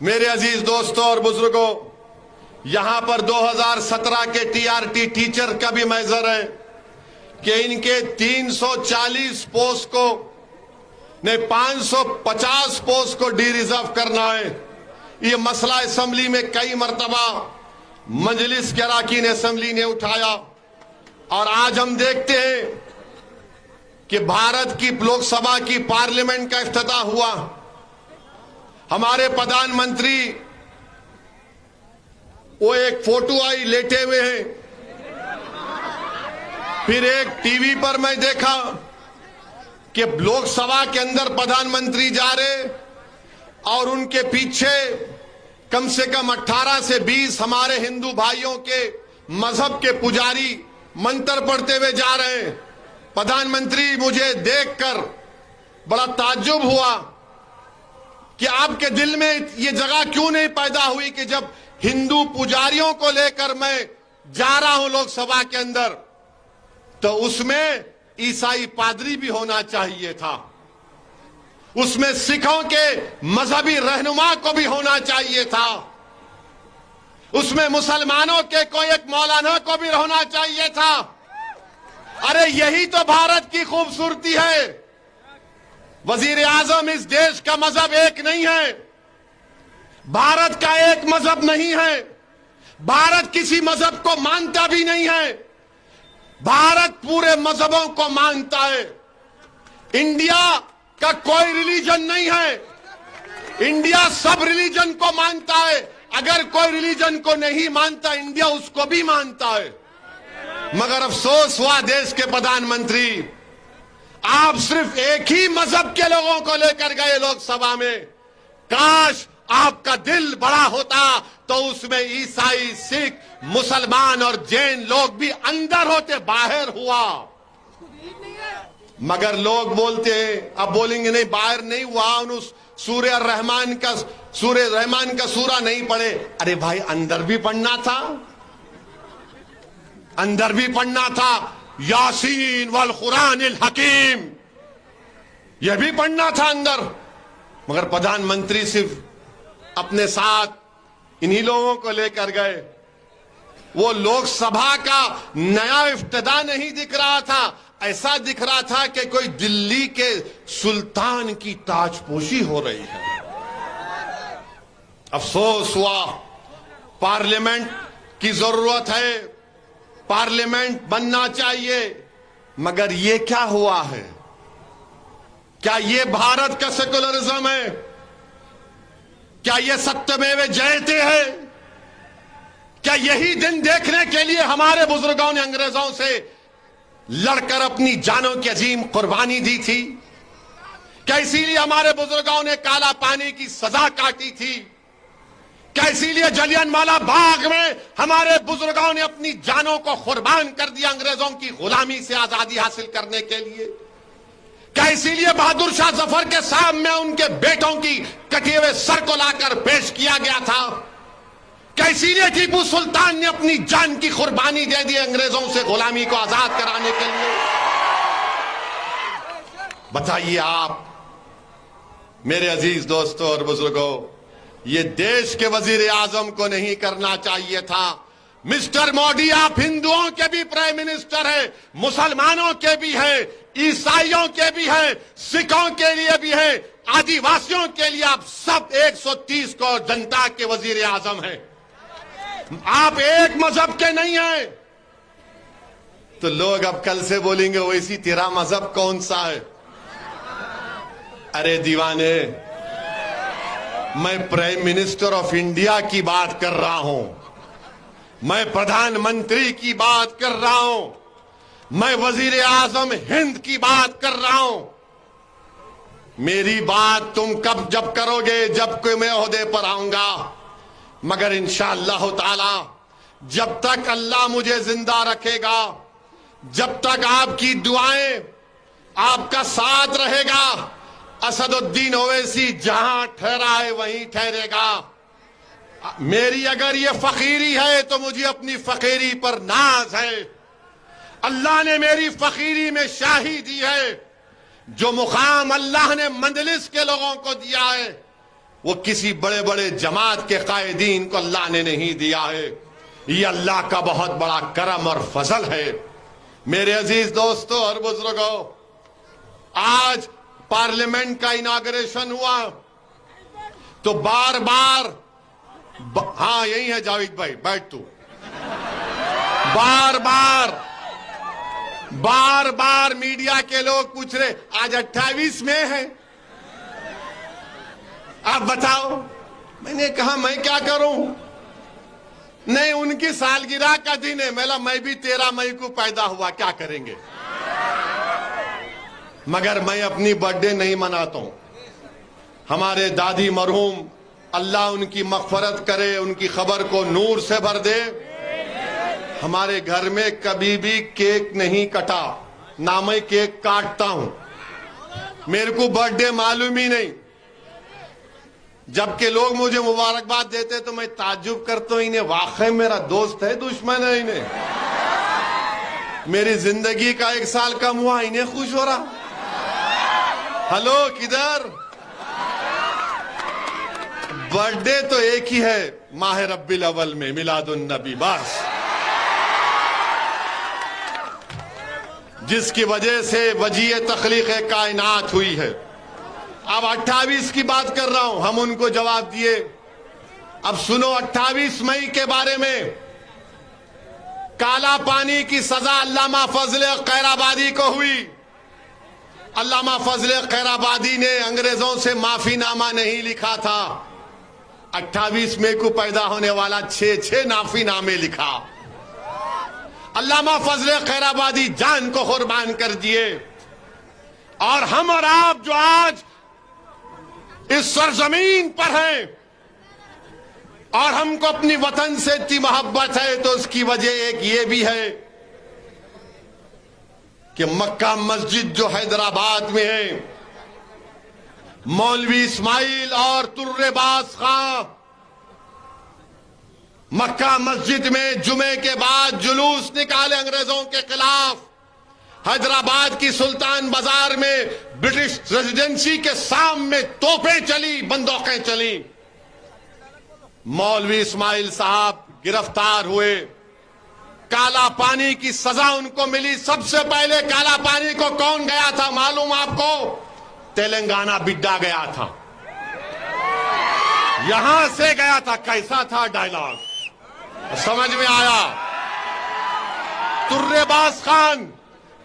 मेरे अजीज दोस्तों और बुजुर्गों, यहां पर 2017 के टीआरटी टीचर का भी मैजर है कि इनके 340 पोस्ट को नहीं 550 पोस्ट को डी रिजर्व करना है। ये मसला असेंबली में कई मर्तबा मजलिस के अरकान असेंबली ने उठाया, और आज हम देखते हैं कि भारत की लोकसभा की पार्लियामेंट का इफ्तिताह हुआ। हमारे प्रधानमंत्री वो एक फोटो आई लेटे हुए हैं, फिर एक टीवी पर मैं देखा कि लोकसभा के अंदर प्रधानमंत्री जा रहे और उनके पीछे कम से कम 18 से 20 हमारे हिंदू भाइयों के मजहब के पुजारी मंत्र पढ़ते हुए जा रहे हैं। प्रधानमंत्री, मुझे देखकर बड़ा ताज्जुब हुआ कि आपके दिल में ये जगह क्यों नहीं पैदा हुई कि जब हिंदू पुजारियों को लेकर मैं जा रहा हूं लोकसभा के अंदर, तो उसमें ईसाई पादरी भी होना चाहिए था, उसमें सिखों के मजहबी रहनुमा को भी होना चाहिए था, उसमें मुसलमानों के कोई एक मौलाना को भी होना चाहिए था। अरे यही तो भारत की खूबसूरती है। वजीर आजम, इस देश का मजहब एक नहीं है, भारत का एक मजहब नहीं है, भारत किसी मजहब को मानता भी नहीं है, भारत पूरे मजहबों को मानता है। इंडिया का कोई रिलीजन नहीं है, इंडिया सब रिलीजन को मानता है। अगर कोई रिलीजन को नहीं मानता, इंडिया उसको भी मानता है। मगर अफसोस हुआ देश के प्रधानमंत्री, आप सिर्फ एक ही मजहब के लोगों को लेकर गए लोकसभा में। काश आपका दिल बड़ा होता तो उसमें ईसाई, सिख, मुसलमान और जैन लोग भी अंदर होते, बाहर हुआ। मगर लोग बोलते हैं, अब बोलेंगे नहीं बाहर नहीं हुआ, उस सूर्य रहमान का सूरा नहीं पढ़े। अरे भाई, अंदर भी पढ़ना था, अंदर भी पढ़ना था। यासीन वल कुरानिल हकीम, यह भी पढ़ना था अंदर। मगर प्रधानमंत्री सिर्फ अपने साथ इन्हीं लोगों को लेकर गए। वो लोकसभा का नया इफ्तिताह नहीं दिख रहा था, ऐसा दिख रहा था कि कोई दिल्ली के सुल्तान की ताजपोशी हो रही है। अफसोस हुआ, पार्लियामेंट की जरूरत है, पार्लियामेंट बनना चाहिए। मगर ये क्या हुआ है? क्या ये भारत का सेकुलरिज्म है? क्या ये सत्यमेव जयते है? क्या यही दिन देखने के लिए हमारे बुजुर्गों ने अंग्रेजों से लड़कर अपनी जानों की अजीम कुर्बानी दी थी? क्या इसीलिए हमारे बुजुर्गों ने काला पानी की सजा काटी थी? क्या इसीलिए जलियांवाला बाग में हमारे बुजुर्गों ने अपनी जानों को कुर्बान कर दिया अंग्रेजों की गुलामी से आजादी हासिल करने के लिए? क्या इसीलिए बहादुर शाह जफर के सामने उनके बेटों की कटे हुए सर को लाकर पेश किया गया था? क्या इसीलिए टीपू सुल्तान ने अपनी जान की कुर्बानी दे दी अंग्रेजों से गुलामी को आजाद कराने के लिए? बताइए आप मेरे अजीज दोस्तों और बुजुर्गों, ये देश के वजीर आजम को नहीं करना चाहिए था। मिस्टर मोदी, आप हिंदुओं के भी प्राइम मिनिस्टर हैं, मुसलमानों के भी हैं, ईसाइयों के भी हैं, सिखों के लिए भी हैं, आदिवासियों के लिए आप सब 130 करोड़ जनता के वजीर आजम हैं। आप एक मजहब के नहीं हैं। तो लोग अब कल से बोलेंगे वैसी तेरा मजहब कौन सा है? अरे दीवाने, मैं प्राइम मिनिस्टर ऑफ इंडिया की बात कर रहा हूं, मैं प्रधानमंत्री की बात कर रहा हूं, मैं वजीर आजम हिंद की बात कर रहा हूं। मेरी बात तुम कब जब करोगे? जब कोई मैं ओहदे पर आऊंगा। मगर इंशाअल्लाह ताला जब तक अल्लाह मुझे जिंदा रखेगा, जब तक आपकी दुआएं, आपका साथ रहेगा, असदुद्दीन ओवैसी जहां ठहरा है वहीं ठहरेगा। मेरी अगर ये फकीरी है तो मुझे अपनी फकीरी पर नाज है। अल्लाह ने मेरी फकीरी में शाही दी है। जो मुकाम अल्लाह ने मंजलिस के लोगों को दिया है, वो किसी बड़े बड़े जमात के कायदीन को अल्लाह ने नहीं दिया है। ये अल्लाह का बहुत बड़ा करम और फजल है। मेरे अजीज दोस्तों और बुजुर्गों, आज पार्लियामेंट का इनॉग्रेशन हुआ तो बार बार हाँ यही है जावेद भाई, बैठ तू। बार बार बार बार मीडिया के लोग पूछ रहे आज 28 में है, आप बताओ। मैंने कहा मैं क्या करूं, नहीं उनकी सालगिरह का दिन है। मैं भी 13 मई को पैदा हुआ, क्या करेंगे। मगर मैं अपनी बर्थडे नहीं मनाता हूं। हमारे दादी मरहूम, अल्लाह उनकी मग़फ़रत करे, उनकी खबर को नूर से भर दे, हमारे घर में कभी भी केक नहीं कटा, ना मैं केक काटता हूं। मेरे को बर्थडे मालूम ही नहीं। जबकि लोग मुझे मुबारकबाद देते तो मैं ताज्जुब करता हूं, इन्हें वाकई मेरा दोस्त है दुश्मन है इन्हें। मेरी जिंदगी का 1 साल कम हुआ, इन्हें खुश हो रहा। हेलो किधर। बर्थडे तो एक ही है, माह रब्बिल अव्वल में मिलादुन नबी, बस, जिसकी वजह से वजीए तख्लीक कायनात हुई है। अब 28 की बात कर रहा हूं, हम उनको जवाब दिए। अब सुनो 28 मई के बारे में। काला पानी की सजा अल्लामा फजल खैराबादी को हुई। अल्लामा फजल खैराबादी ने अंग्रेजों से माफीनामा नहीं लिखा था। 28 मई को पैदा होने वाला 6 माफीनामे लिखा। अल्लामा फजल खैराबादी जान को कुर्बान कर दिए। और हम और आप जो आज इस सरजमीन पर हैं और हमको अपनी वतन से इतनी मोहब्बत है, तो उसकी वजह एक ये भी है कि मक्का मस्जिद जो हैदराबाद में है, मौलवी इस्माइल और तुर्रेबाज खां मक्का मस्जिद में जुमे के बाद जुलूस निकाले अंग्रेजों के खिलाफ। हैदराबाद की सुल्तान बाजार में ब्रिटिश रेजिडेंसी के सामने तोपें चली, बंदूकें चली। मौलवी इस्माइल साहब गिरफ्तार हुए। काला पानी की सजा उनको मिली। सबसे पहले काला पानी को कौन गया था मालूम आपको? तेलंगाना बिड्डा गया था, यहां से गया था। कैसा था डायलॉग, समझ में आया?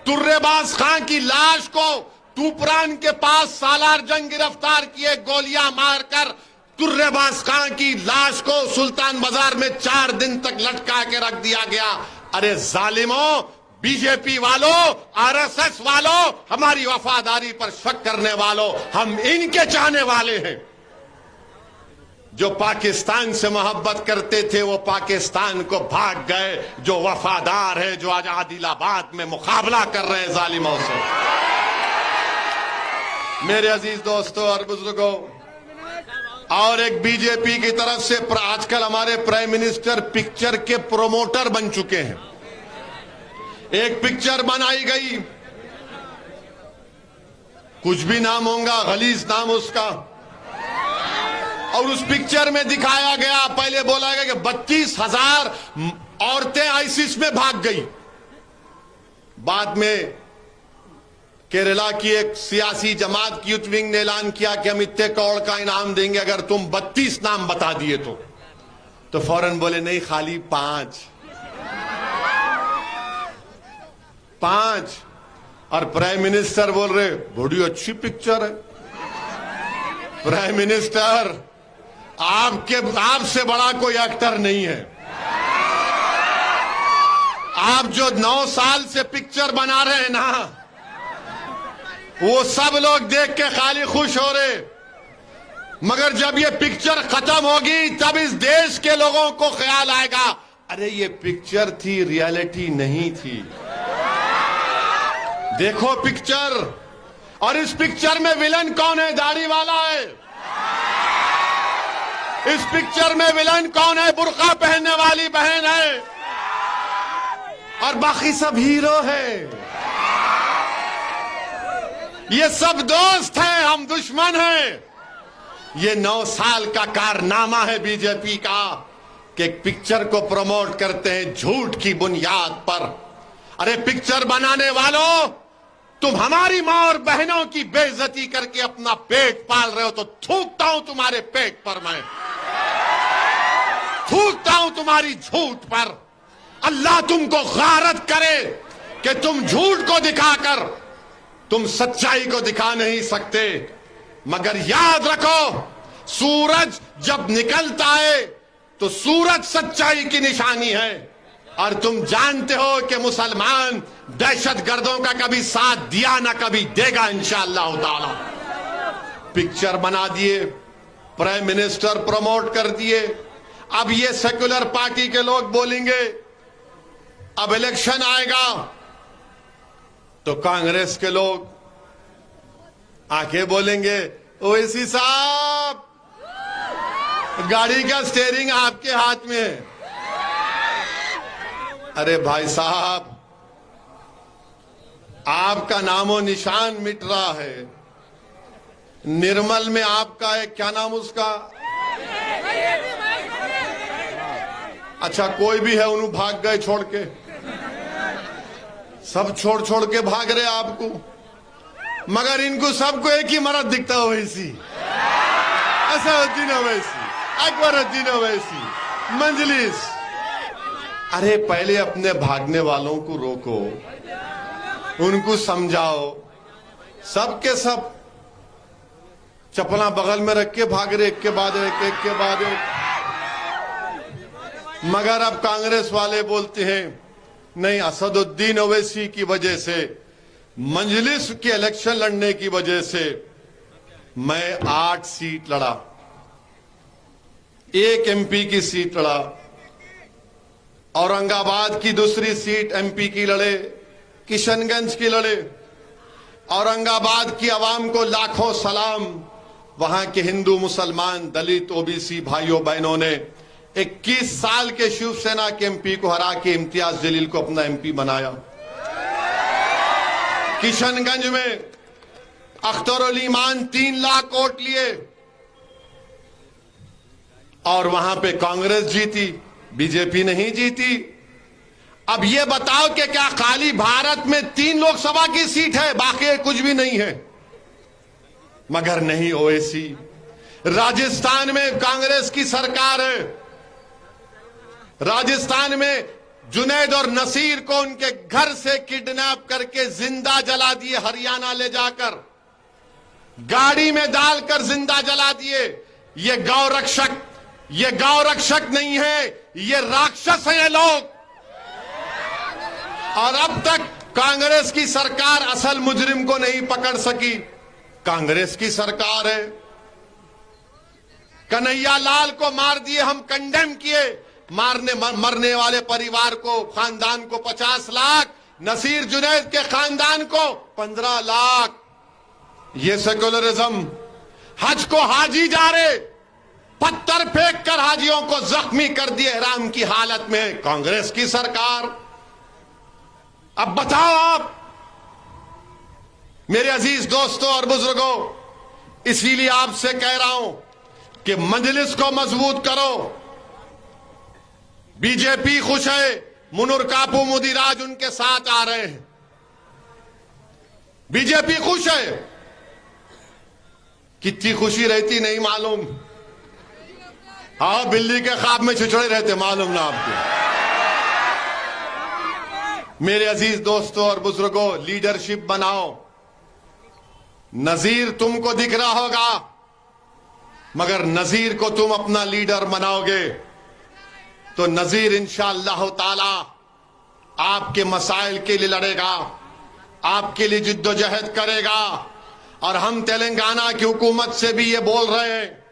तुर्रेबाज खान की लाश को तूपरान के पास सालार जंग गिरफ्तार किए, गोलियां मारकर तुर्रेबाज खान की लाश को सुल्तान बाजार में 4 दिन तक लटका के रख दिया गया। अरे जालिमों, बीजेपी वालों, आरएसएस वालों, हमारी वफादारी पर शक करने वालों, हम इनके चाहने वाले हैं। जो पाकिस्तान से मोहब्बत करते थे वो पाकिस्तान को भाग गए। जो वफादार है, जो आज आदिलाबाद में मुकाबला कर रहे हैं जालिमों से। मेरे अजीज दोस्तों और बुजुर्गों, और एक बीजेपी की तरफ से आजकल हमारे प्राइम मिनिस्टर पिक्चर के प्रोमोटर बन चुके हैं। एक पिक्चर बनाई गई, कुछ भी नाम होगा, गलीज नाम उसका, और उस पिक्चर में दिखाया गया, पहले बोला गया कि 32,000 औरतें आईसिस में भाग गई। बाद में केरला की एक सियासी जमात की यूथ विंग ने ऐलान किया कि हम इतने करोड़ का इनाम देंगे अगर तुम 32 नाम बता दिए तो फौरन बोले नहीं, खाली 5। और प्राइम मिनिस्टर बोल रहे बड़ी अच्छी पिक्चर है। प्राइम मिनिस्टर, आपसे बड़ा कोई एक्टर नहीं है। आप जो 9 साल से पिक्चर बना रहे हैं ना, वो सब लोग देख के खाली खुश हो रहे, मगर जब ये पिक्चर खत्म होगी तब इस देश के लोगों को ख्याल आएगा, अरे ये पिक्चर थी, रियलिटी नहीं थी। देखो पिक्चर, और इस पिक्चर में विलन कौन है? दाढ़ी वाला है। इस पिक्चर में विलन कौन है? बुर्का पहनने वाली बहन है, और बाकी सब हीरो है। ये सब दोस्त हैं, हम दुश्मन हैं। ये 9 साल का कारनामा है बीजेपी का कि एक पिक्चर को प्रमोट करते हैं झूठ की बुनियाद पर। अरे पिक्चर बनाने वालों, तुम हमारी मां और बहनों की बेइज्जती करके अपना पेट पाल रहे हो, तो थूकता हूं तुम्हारे पेट पर, मैं थूकता हूं तुम्हारी झूठ पर। अल्लाह तुमको गारत करे कि तुम झूठ को दिखाकर तुम सच्चाई को दिखा नहीं सकते, मगर याद रखो सूरज जब निकलता है तो सूरज सच्चाई की निशानी है। और तुम जानते हो कि मुसलमान दहशतगर्दों का कभी साथ दिया ना कभी देगा इंशाअल्लाह ताला। पिक्चर बना दिए, प्राइम मिनिस्टर प्रमोट कर दिए, अब ये सेक्युलर पार्टी के लोग बोलेंगे अब इलेक्शन आएगा तो कांग्रेस के लोग आके बोलेंगे ओवैसी साहब गाड़ी का स्टीयरिंग आपके हाथ में है। अरे भाई साहब, आपका नामो निशान मिट रहा है। निर्मल में आपका है, क्या नाम उसका, अच्छा कोई भी है, उन्होंने भाग गए छोड़ के, सब छोड़ छोड़ के भाग रहे आपको, मगर इनको सबको एक ही मर्द दिखता है ओवैसी, असदुद्दीन ओवैसी, अकबरुद्दीन ओवैसी, मंजलिस। अरे पहले अपने भागने वालों को रोको, उनको समझाओ। सब के सब चप्पला बगल में रख के भाग रहे एक के बाद एक, एक के बाद एक। मगर अब कांग्रेस वाले बोलते हैं नहीं, असदुद्दीन ओवैसी की वजह से, मंजलिस के इलेक्शन लड़ने की वजह से मैं 8 सीट लड़ा, 1 एमपी की सीट लड़ा, औरंगाबाद की दूसरी सीट एमपी की लड़े, किशनगंज की लड़े। औरंगाबाद की आवाम को लाखों सलाम, वहां के हिंदू मुसलमान दलित ओबीसी भाइयों बहनों ने 21 साल के शिवसेना के एमपी को हरा के इम्तियाज जलील को अपना एमपी बनाया। किशनगंज में अख्तरुल ईमान 3 लाख वोट लिए और वहां पे कांग्रेस जीती, बीजेपी नहीं जीती। अब ये बताओ कि क्या खाली भारत में 3 लोकसभा की सीट है, बाकी कुछ भी नहीं है? मगर नहीं, ओवैसी। राजस्थान में कांग्रेस की सरकार है, राजस्थान में जुनैद और नसीर को उनके घर से किडनैप करके जिंदा जला दिए, हरियाणा ले जाकर गाड़ी में डालकर जिंदा जला दिए। ये गौ रक्षक नहीं है, ये राक्षस हैं ये लोग। और अब तक कांग्रेस की सरकार असल मुजरिम को नहीं पकड़ सकी। कांग्रेस की सरकार है, कन्हैया लाल को मार दिए, हम कंडेम किए, मरने वाले परिवार को, खानदान को 50 लाख, नसीर जुनैद के खानदान को 15 लाख। ये सेक्युलरिज्म। हज को हाजी जा रहे, पत्थर फेंक कर हाजियों को जख्मी कर दिए इहराम की हालत में, कांग्रेस की सरकार। अब बताओ आप मेरे अजीज दोस्तों और बुजुर्गों, इसीलिए आपसे कह रहा हूं कि मजलिस को मजबूत करो। बीजेपी खुश है, मुनुर कापू मुदिराज उनके साथ आ रहे हैं। बीजेपी खुश है, कितनी खुशी रहती नहीं मालूम। हाँ, बिल्ली के ख्वाब में छिछड़े रहते, मालूम ना आपको। मेरे अजीज दोस्तों और बुजुर्गों, लीडरशिप बनाओ। नजीर तुमको दिख रहा होगा, मगर नजीर को तुम अपना लीडर बनाओगे तो नजीर इंशाअल्लाह ताला आपके मसाइल के लिए लड़ेगा, आपके लिए जिद्दोजहद करेगा। और हम तेलंगाना की हुकूमत से भी ये बोल रहे हैं,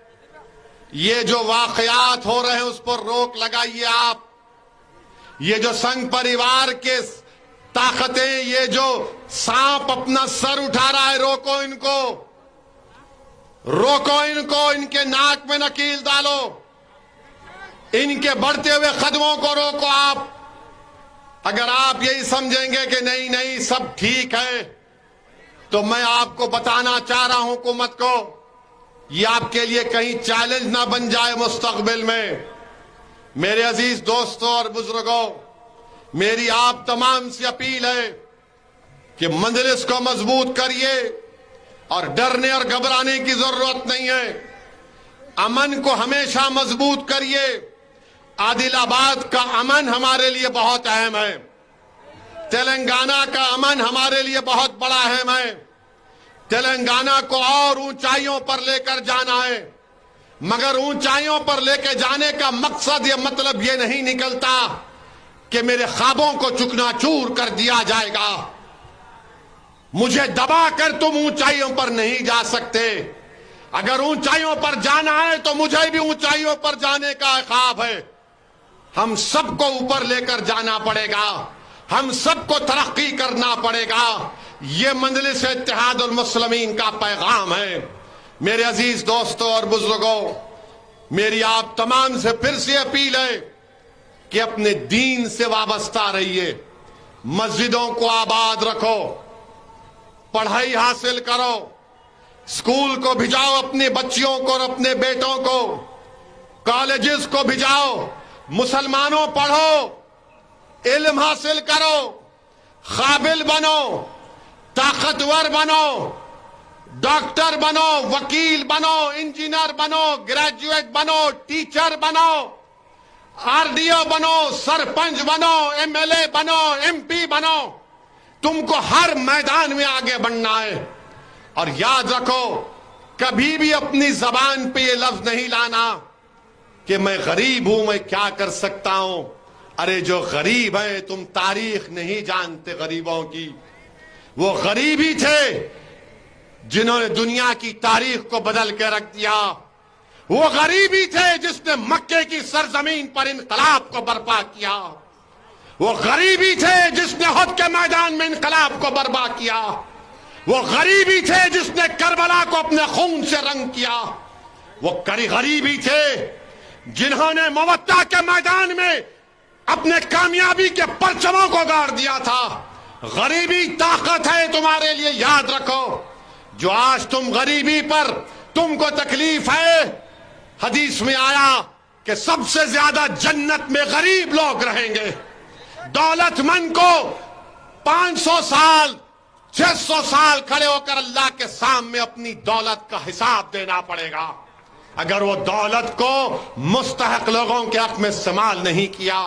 ये जो वाकयात हो रहे हैं उस पर रोक लगाइए आप। ये जो संघ परिवार के ताकतें, ये जो सांप अपना सर उठा रहा है, रोको इनको, रोको इनको, इनके नाक में नकील डालो, इनके बढ़ते हुए कदमों को रोको आप। अगर आप यही समझेंगे कि नहीं नहीं सब ठीक है, तो मैं आपको बताना चाह रहा हूं हुकूमत को, ये आपके लिए कहीं चैलेंज ना बन जाए मुस्तकबिल में। मेरे अजीज दोस्तों और बुजुर्गों, मेरी आप तमाम से अपील है कि मजलिस को मजबूत करिए और डरने और घबराने की जरूरत नहीं है। अमन को हमेशा मजबूत करिए। आदिलाबाद का अमन हमारे लिए बहुत अहम है। तेलंगाना का अमन हमारे लिए बहुत बड़ा अहम है। तेलंगाना को और ऊंचाइयों पर लेकर जाना है, मगर ऊंचाइयों पर लेकर जाने का मकसद, ये मतलब ये नहीं निकलता कि मेरे ख्वाबों को चूकनाचूर कर दिया जाएगा। मुझे दबाकर तुम ऊंचाइयों पर नहीं जा सकते। अगर ऊंचाइयों पर जाना है तो मुझे भी ऊंचाइयों पर जाने का ख्वाब है। हम सबको ऊपर लेकर जाना पड़ेगा, हम सबको तरक्की करना पड़ेगा। यह मजलिस इत्तेहादुल मुस्लिमीन का पैगाम है। मेरे अजीज दोस्तों और बुजुर्गों, मेरी आप तमाम से फिर से अपील है कि अपने दीन से वाबस्ता रहिए, मस्जिदों को आबाद रखो, पढ़ाई हासिल करो, स्कूल को भिजाओ अपने बच्चियों को और अपने बेटों को, कॉलेजेस को भिजाओ, मुसलमानों पढ़ो, इल्म हासिल करो, काबिल बनो, ताकतवर बनो, डॉक्टर बनो, वकील बनो, इंजीनियर बनो, ग्रेजुएट बनो, टीचर बनो, आरडीओ बनो, सरपंच बनो, एमएलए बनो, एमपी बनो। तुमको हर मैदान में आगे बढ़ना है। और याद रखो, कभी भी अपनी जबान पे ये लफ्ज नहीं लाना कि मैं गरीब हूं, मैं क्या कर सकता हूं। अरे जो गरीब है, तुम तारीख नहीं जानते गरीबों की। वो गरीब ही थे जिन्होंने दुनिया की तारीख को बदल के रख दिया। वो गरीब ही थे जिसने मक्के की सरजमीन पर इनकलाब को बर्पा किया। वो गरीब ही थे जिसने उहद के मैदान में इनकलाब को बर्पा किया। वो गरीब ही थे जिसने करबला को अपने खून से रंग किया। वो गरीब ही थे जिन्होंने मुवत्ता के मैदान में अपने कामयाबी के परचमों को गाड़ दिया था। गरीबी ताकत है तुम्हारे लिए, याद रखो। जो आज तुम गरीबी पर तुमको तकलीफ है, हदीस में आया कि सबसे ज्यादा जन्नत में गरीब लोग रहेंगे। दौलतमंद को 500 साल 600 साल खड़े होकर अल्लाह के सामने अपनी दौलत का हिसाब देना पड़ेगा। अगर वो दौलत को मुस्तहक लोगों के हक में इस्तेमाल नहीं किया।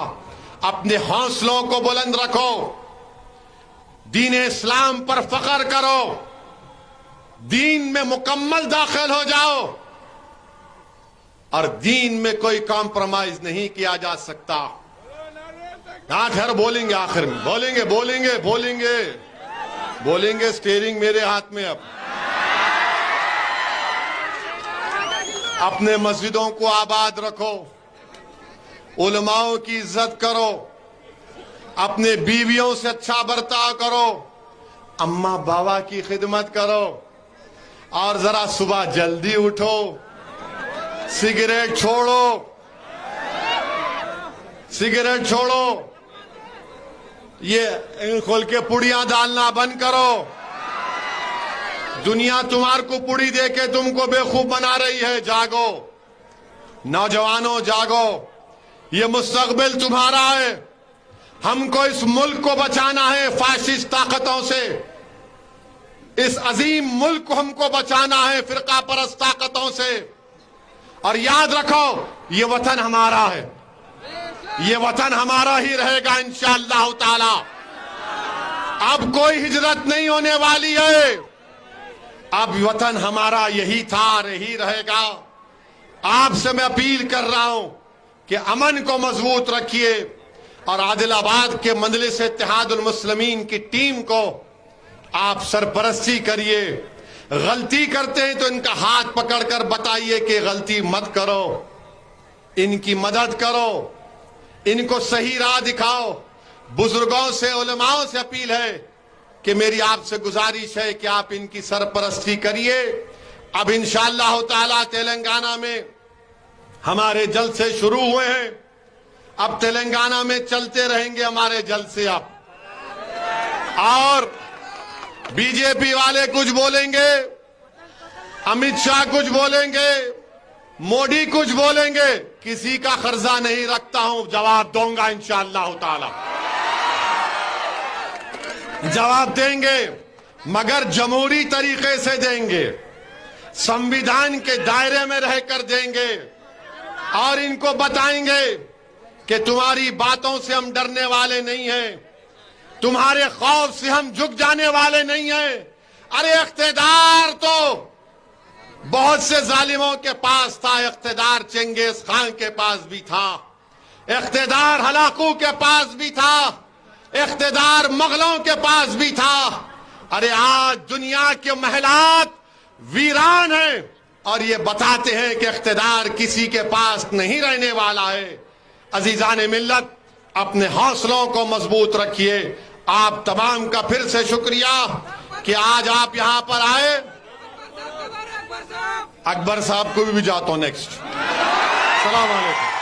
अपने हौसलों को बुलंद रखो, दीन इस्लाम पर फख्र करो, दीन में मुकम्मल दाखिल हो जाओ। और दीन में कोई कॉम्प्रोमाइज नहीं किया जा सकता। घर बोलेंगे, आखिर में बोलेंगे बोलेंगे बोलेंगे बोलेंगे। स्टीयरिंग मेरे हाथ में। अब अपने मस्जिदों को आबाद रखो, उलमाओं की इज्जत करो, अपने बीवियों से अच्छा बर्ताव करो, अम्मा बाबा की खिदमत करो, और जरा सुबह जल्दी उठो, सिगरेट छोड़ो, सिगरेट छोड़ो, ये खोल के पुड़ियां डालना बंद करो। दुनिया तुम्हारे को पुड़ी दे के तुमको बेवकूफ बना रही है। जागो नौजवानों, जागो, ये मुस्तकबिल तुम्हारा है। हमको इस मुल्क को बचाना है फाशिस्ट ताकतों से। इस अजीम मुल्क को हमको बचाना है फिरका परस्त ताकतों से। और याद रखो, ये वतन हमारा है, ये वतन हमारा ही रहेगा इंशाअल्लाह ताला। अब कोई हिजरत नहीं होने वाली है। अब वतन हमारा यही था, यही रहेगा। आपसे मैं अपील कर रहा हूं कि अमन को मजबूत रखिए और आदिलाबाद के मजलिस इत्तेहादुल मुस्लिमीन की टीम को आप सरपरस्ती करिए। गलती करते हैं तो इनका हाथ पकड़कर बताइए कि गलती मत करो, इनकी मदद करो, इनको सही राह दिखाओ। बुजुर्गों से, उलमाओं से अपील है कि मेरी आपसे गुजारिश है कि आप इनकी सरपरस्ती करिए। अब इंशाअल्लाह ताला तेलंगाना में हमारे जलसे शुरू हुए हैं। अब तेलंगाना में चलते रहेंगे हमारे जलसे। अब और बीजेपी वाले कुछ बोलेंगे, अमित शाह कुछ बोलेंगे, मोदी कुछ बोलेंगे, किसी का कर्जा नहीं रखता हूं, जवाब दूंगा इंशाअल्लाह ताला। जवाब देंगे, मगर जमहूरी तरीके से देंगे, संविधान के दायरे में रहकर देंगे। और इनको बताएंगे कि तुम्हारी बातों से हम डरने वाले नहीं हैं। तुम्हारे खौफ से हम झुक जाने वाले नहीं हैं। अरे इख्तिदार तो बहुत से जालिमों के पास था, इख्तिदार चंगेज खान के पास भी था, इख्तिदार हलाकू के पास भी था, इख्तिदार मुगलों के पास भी था। अरे आज दुनिया के महलात वीरान हैं और ये बताते हैं कि इख्तिदार किसी के पास नहीं रहने वाला है। अजीजान मिल्लत, अपने हौसलों को मजबूत रखिए। आप तमाम का फिर से शुक्रिया कि आज आप यहां पर आए। अकबर साहब को भी जाता हूं नेक्स्ट। सलाम अलैकुम।